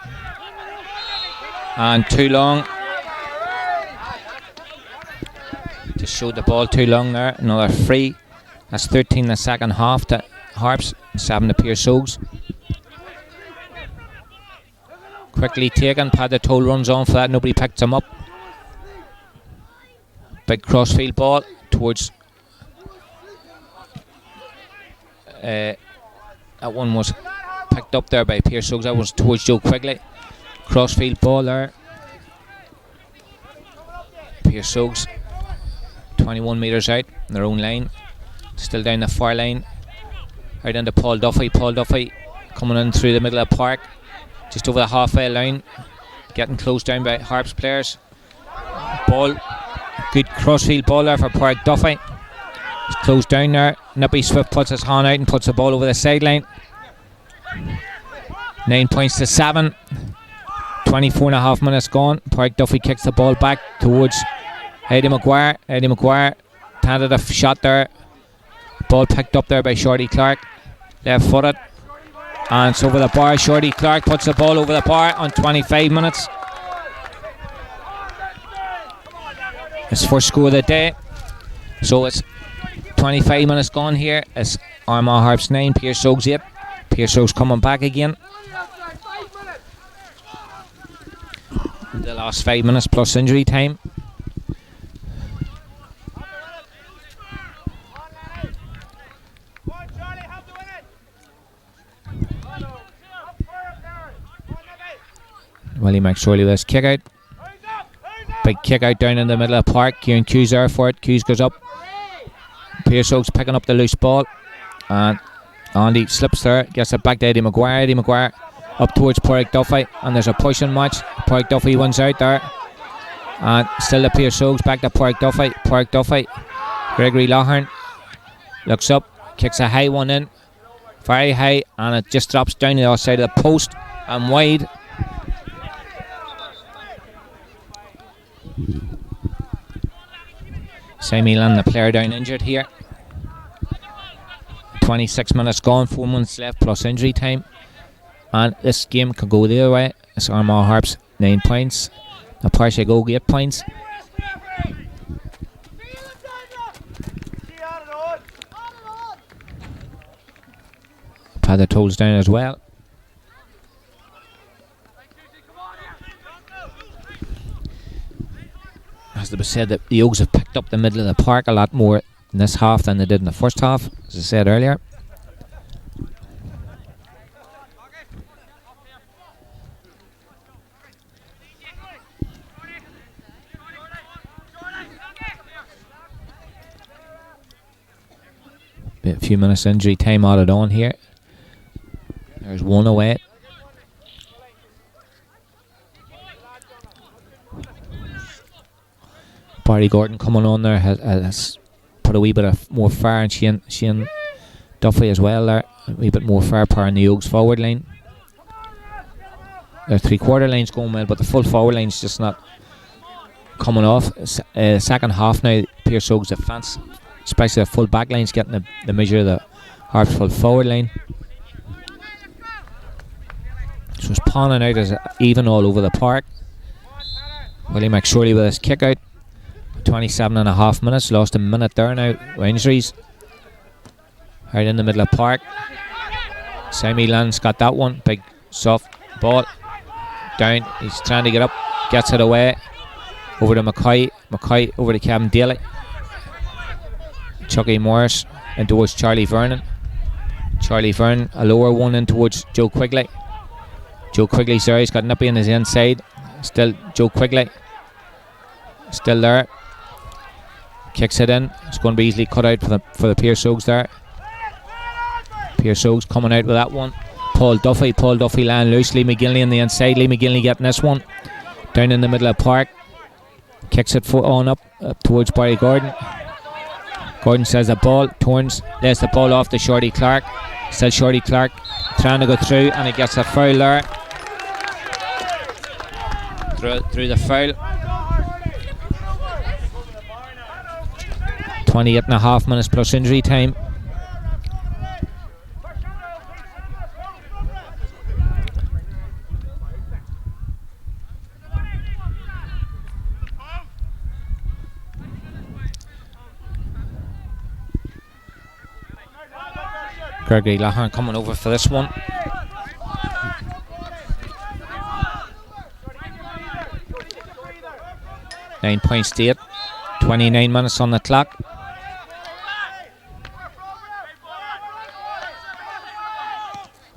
And too long. Just showed the ball too long there. Another free. That's 13 in the second half to Harps. 7 to Piarsaigh's. Quickly taken. Paddy Toll runs on for that. Nobody picked him up. Big crossfield ball towards. That one was picked up there by Piarsaigh. That was towards Joe Quigley. Crossfield ball there. Piarsaigh's 21 metres out in their own line. Still down the far line. Out into Paul Duffy. Paul Duffy coming in through the middle of the park. Just over the halfway line. Getting closed down by Harps players. Ball. Good crossfield ball there for Park Duffy. He's closed down there. Nippy Swift puts his hand out and puts the ball over the sideline. 9 points to 7. 24 and a half minutes gone. Park Duffy kicks the ball back towards Eddie McGuire. Eddie McGuire handed a shot there. Ball picked up there by Shorty Clark. Left footed. And it's over the bar. Shorty Clark puts the ball over the bar on 25 minutes. His first score of the day. So it's 25 minutes gone here. It's Armagh Harps 9, Piarsaigh's 8. Piarsaigh's coming back again. The last 5 minutes plus injury time. Willie McSorley with his kick out. Big kick out down in the middle of the park. Kieran Hughes there for it. Hughes goes up. Piarsaigh's picking up the loose ball. And Andy slips there. Gets it back to Eddie McGuire. Eddie McGuire up towards Park Duffy. And there's a pushing match. Park Duffy wins out there. And still the Piarsaigh's back to Park Duffy. Park Duffy. Gregory Loughearn looks up. Kicks a high one in. Very high. And it just drops down the other side of the post. And wide. Sammy Land, the player down injured here. 26 minutes gone, 4 minutes left plus injury time. And this game could go the other way. It's Armagh Harps 9 points. Now Piarsaigh Óga 8 points. Pad the toes down as well. As it was said, that the Oaks have picked up the middle of the park a lot more in this half than they did in the first half, as I said earlier. A few minutes injury time added on here. There's one away. Barry Gordon coming on there has put a wee bit of more fire, and Shane Duffy as well there. A wee bit more firepower in the Oaks forward line. Their 3/4 line's going well, but the full forward line's just not coming off. Second half now, Piarsaigh Óga's defence, especially the full back line's getting the measure of the Harps full forward line. So it's panning out as even all over the park. Willie McSorley with his kick out. 27.5 minutes, lost a minute there now with injuries. Right in the middle of the park. Sammy Land's got that one. Big soft ball. Down. He's trying to get up. Gets it away. Over to McCoy. McCoy over to Kevin Daly. Chucky Morris in towards Charlie Vernon. Charlie Vernon, a lower one in towards Joe Quigley. Joe Quigley's there. He's got Nippy on his inside. Still Joe Quigley. Still there. Kicks it in. It's going to be easily cut out for the Piarsaigh Ógas there. Piarsaigh Óga's coming out with that one. Paul Duffy laying loose. Lee McGinley on the inside. Lee McGinley getting this one. Down in the middle of the park. Kicks it on up towards Barry Gordon. Gordon says the ball. Turns. Lays the ball off to Shorty Clark. Still Shorty Clark trying to go through, and he gets a foul there. Through the foul. 28.5 minutes plus injury time. Gregory Lahan coming over for this one. Nine points to 8. 29 minutes on the clock.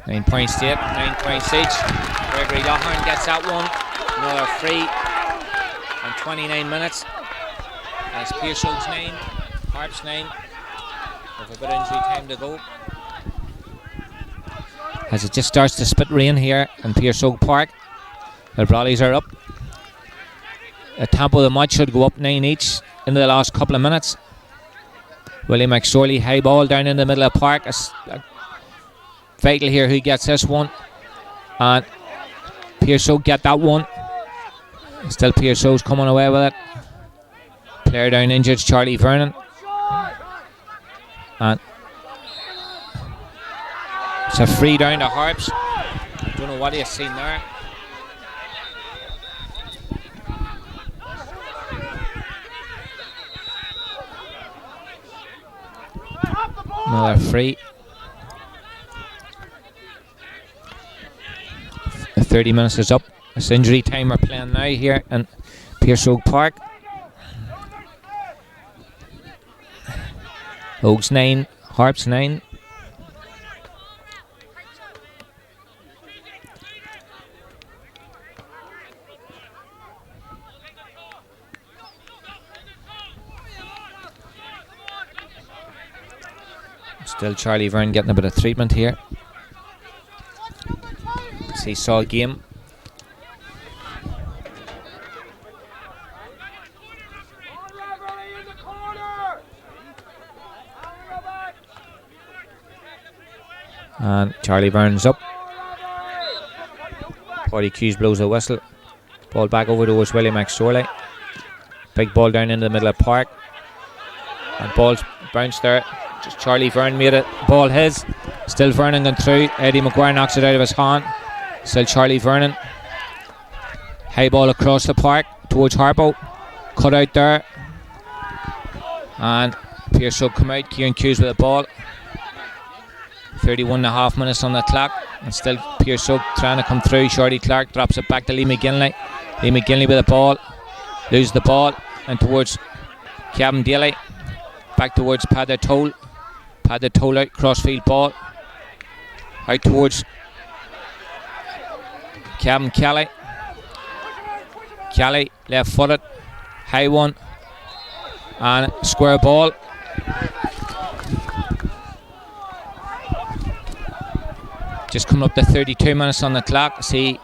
Nine points to 8, 9 points each. Gregory Lahan gets that one. Another free. And 29 minutes. That's Piarsaigh Óga's 9, Harps 9. With a bit of injury time to go. As it just starts to spit rain here in Piarsaigh Óga Park. The Brollies are up. The tempo of the match should go up 9 each into the last couple of minutes. Willie McSorley, high ball down in the middle of the park. Vital here who gets this one. And Piarsaigh Óga get that one. Still Piarsaigh Óga's coming away with it. Player down injured, Charlie Vernon. And it's a free down to Harps. Don't know what he's seen there. Another free. The 30 minutes is up. It's injury time we're playing now here in Piarsaigh Óga Park. Óga's 9, Harps 9. Still Charlie Vernon getting a bit of treatment here. Seesaw game. And Charlie Vernon's up. Paddy Hughes blows a whistle. Ball back over towards Willie McSorley. Big ball down into the middle of the park. And ball's bounced there. Charlie Vernon made it. Ball his. Still Vernon going through. Eddie McGuire knocks it out of his hand. Still Charlie Vernon. High ball across the park towards Harpo. Cut out there. And Piarsaigh come out. Kieran Hughes with the ball. 31.5 minutes on the clock. And still Piarsaigh trying to come through. Shorty Clark drops it back to Lee McGinley. Lee McGinley with the ball. Loses the ball. And towards Kevin Daly. Back towards Padder Toll. Padder Toll out. Crossfield ball. Out towards Kevin Kelly. Kelly left footed. High one. And square ball. Just coming up to 32 minutes on the clock. See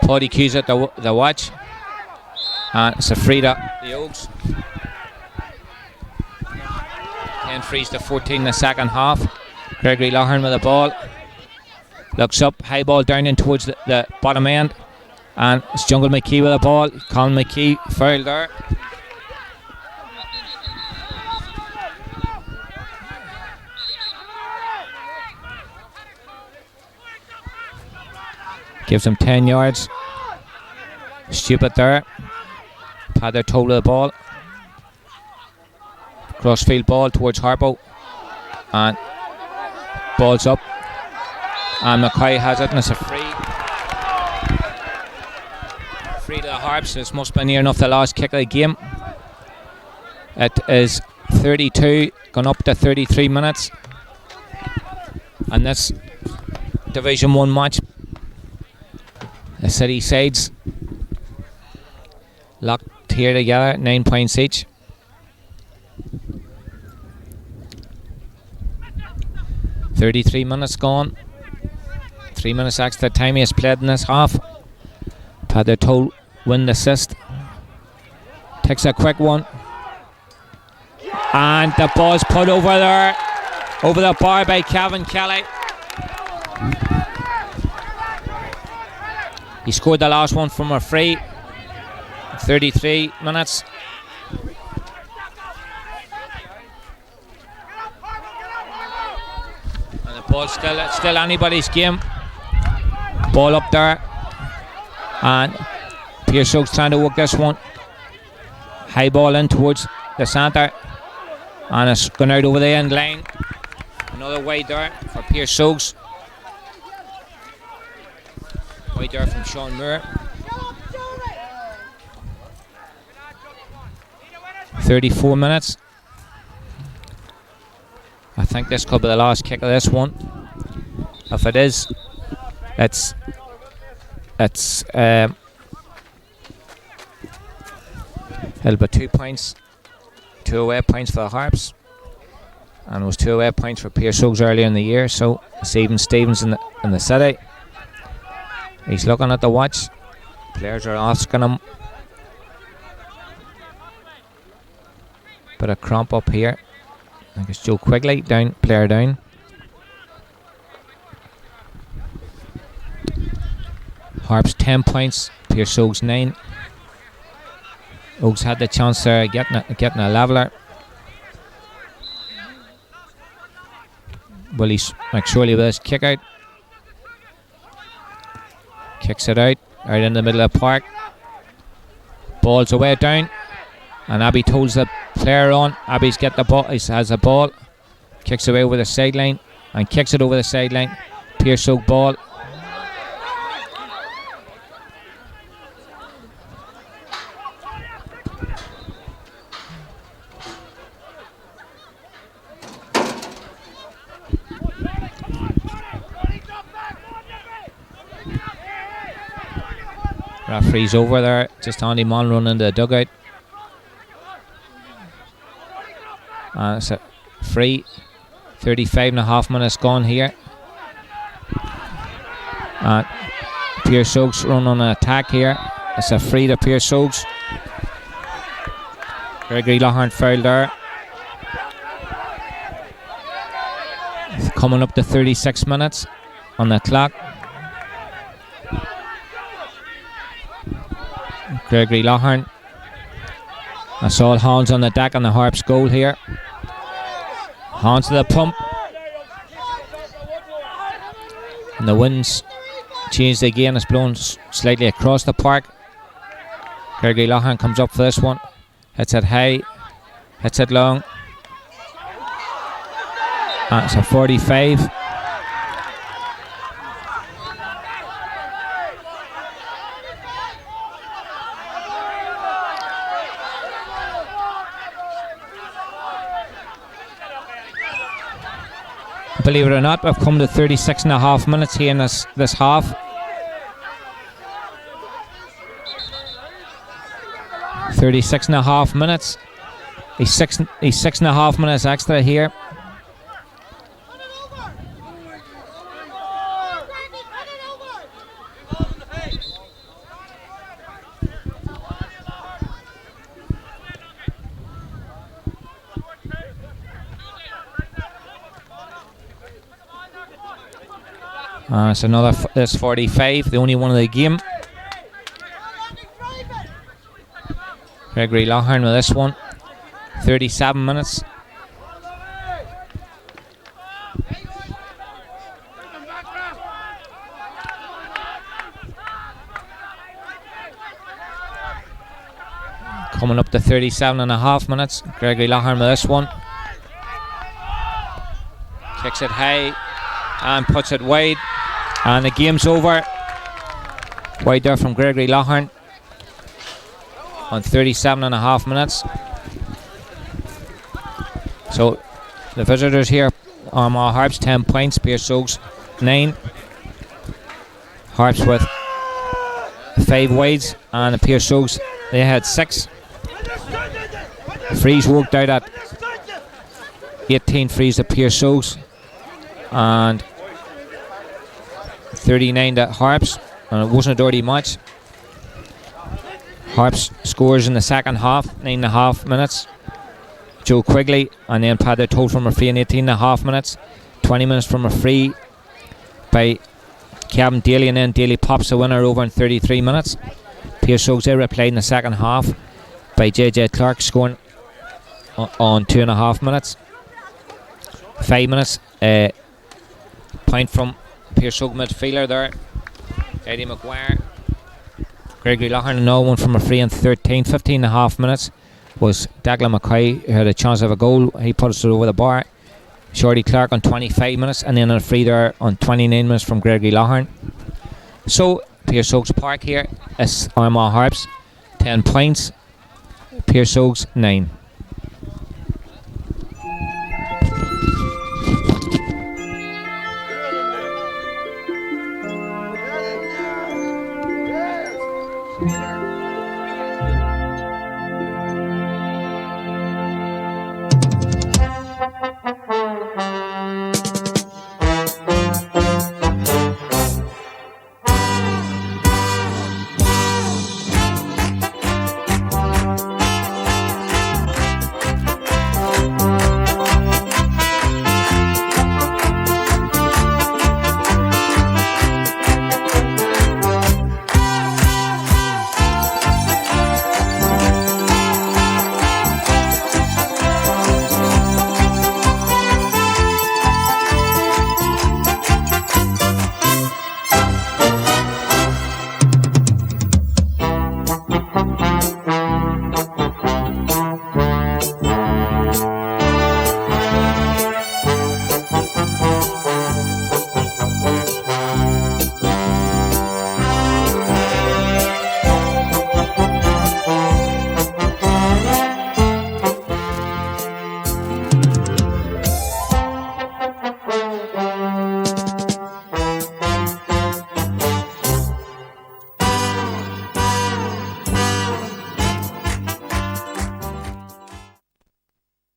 Paddy Hughes at the watch. And it's a free to the Ógs. 10 frees to 14 in the second half. Gregory Loughearn with the ball. Looks up, high ball down in towards the bottom end. And it's Jungle McKee with the ball. Colin McKee fouled there. Gives him 10 yards. Stupid there. Padder Toll with the ball. Crossfield ball towards Harpo. And ball's up. And Mackay has it, and it's a free. Free to the Harps. This must be near enough the last kick of the game. It is 32, gone up to 33 minutes. And this Division 1 match. The city sides locked here together, 9 points each. .33 minutes gone. 3 minutes extra time he has played in this half. Padder Toll win the assist. Takes a quick one. And the ball's put over there. Over the bar by Kevin Kelly. He scored the last one from a free. 33 minutes. And the ball's still anybody's game. Ball up there. And Piarsaigh's trying to work this one. High ball in towards the centre. And it's gone out over the end line. Another wide there for Piarsaigh's. Wide there from Sean Moore. 34 minutes. I think this could be the last kick of this one. If it is, it's it'll be 2 points, 2 away points for the Harps, and it was 2 away points for Piarsaigh's earlier in the year. So Stephen Stevens in the city. He's looking at the watch. Players are asking him. Bit of cramp up here. I think it's Joe Quigley down, player down. Harps 10 points, Piarsaigh's 9. Ógs had the chance there getting a leveller. Will he McSorley with his kick out? Kicks it out in the middle of the park. Ball's away down. And Abby tolls the player on. Abby's got the ball. He has the ball. Kicks away over the sideline. And kicks it over the sideline. Piarsaigh ball. Referee's over there. Just Andy Mann running into the dugout. And it's a free. 35.5 minutes gone here. And Piarsaigh's run on an attack here. It's a free to Piarsaigh's. Gregory Loughearn fouled there. It's coming up to 36 minutes on the clock. Gregory Loughearn. That's all hands on the deck on the Harps goal here. Onto the pump. And the wind's changed again. It's blown slightly across the park. Gregory Loughlin comes up for this one. Hits it high. Hits it long. That's a 45. Believe it or not, we've come to 36.5 minutes here in this half. 36.5 minutes. He's 6.5 minutes extra here. It's another that's 45, the only one of the game. Gregory Loughlin with this one. 37 minutes. Coming up to 37.5 minutes. Gregory Loughlin with this one. Kicks it high and puts it wide. And the game's over. Wide there from Gregory Loughlin on 37.5 minutes. So the visitors here, Armagh Harps 10 points, Piarsaigh 9. Harps with 5 wides, and the Piarsaigh, they had 6. Frees worked out at 18 frees to Piarsaigh and 39 to Harps, and it wasn't a dirty match. Harps scores in the second half, 9.5 minutes. Joe Quigley, and then Paddy Toll from a free in 18.5 minutes. 20 minutes from a free by Kevin Daly, and then Daly pops the winner over in 33 minutes. Piarsaigh replayed in the second half by JJ Clark, scoring on 2.5 minutes. 5 minutes, point from Piarsaigh midfielder there, Eddie Maguire. Gregory Loughlin, another one from a free in 15.5 minutes was Declan McCoy, who had a chance of a goal. He put us over the bar. Shorty Clark on 25 minutes, and then a free there on 29 minutes from Gregory Loughlin. So Piarsaigh Park here is Armagh Harps 10 points, Piarsaigh 9.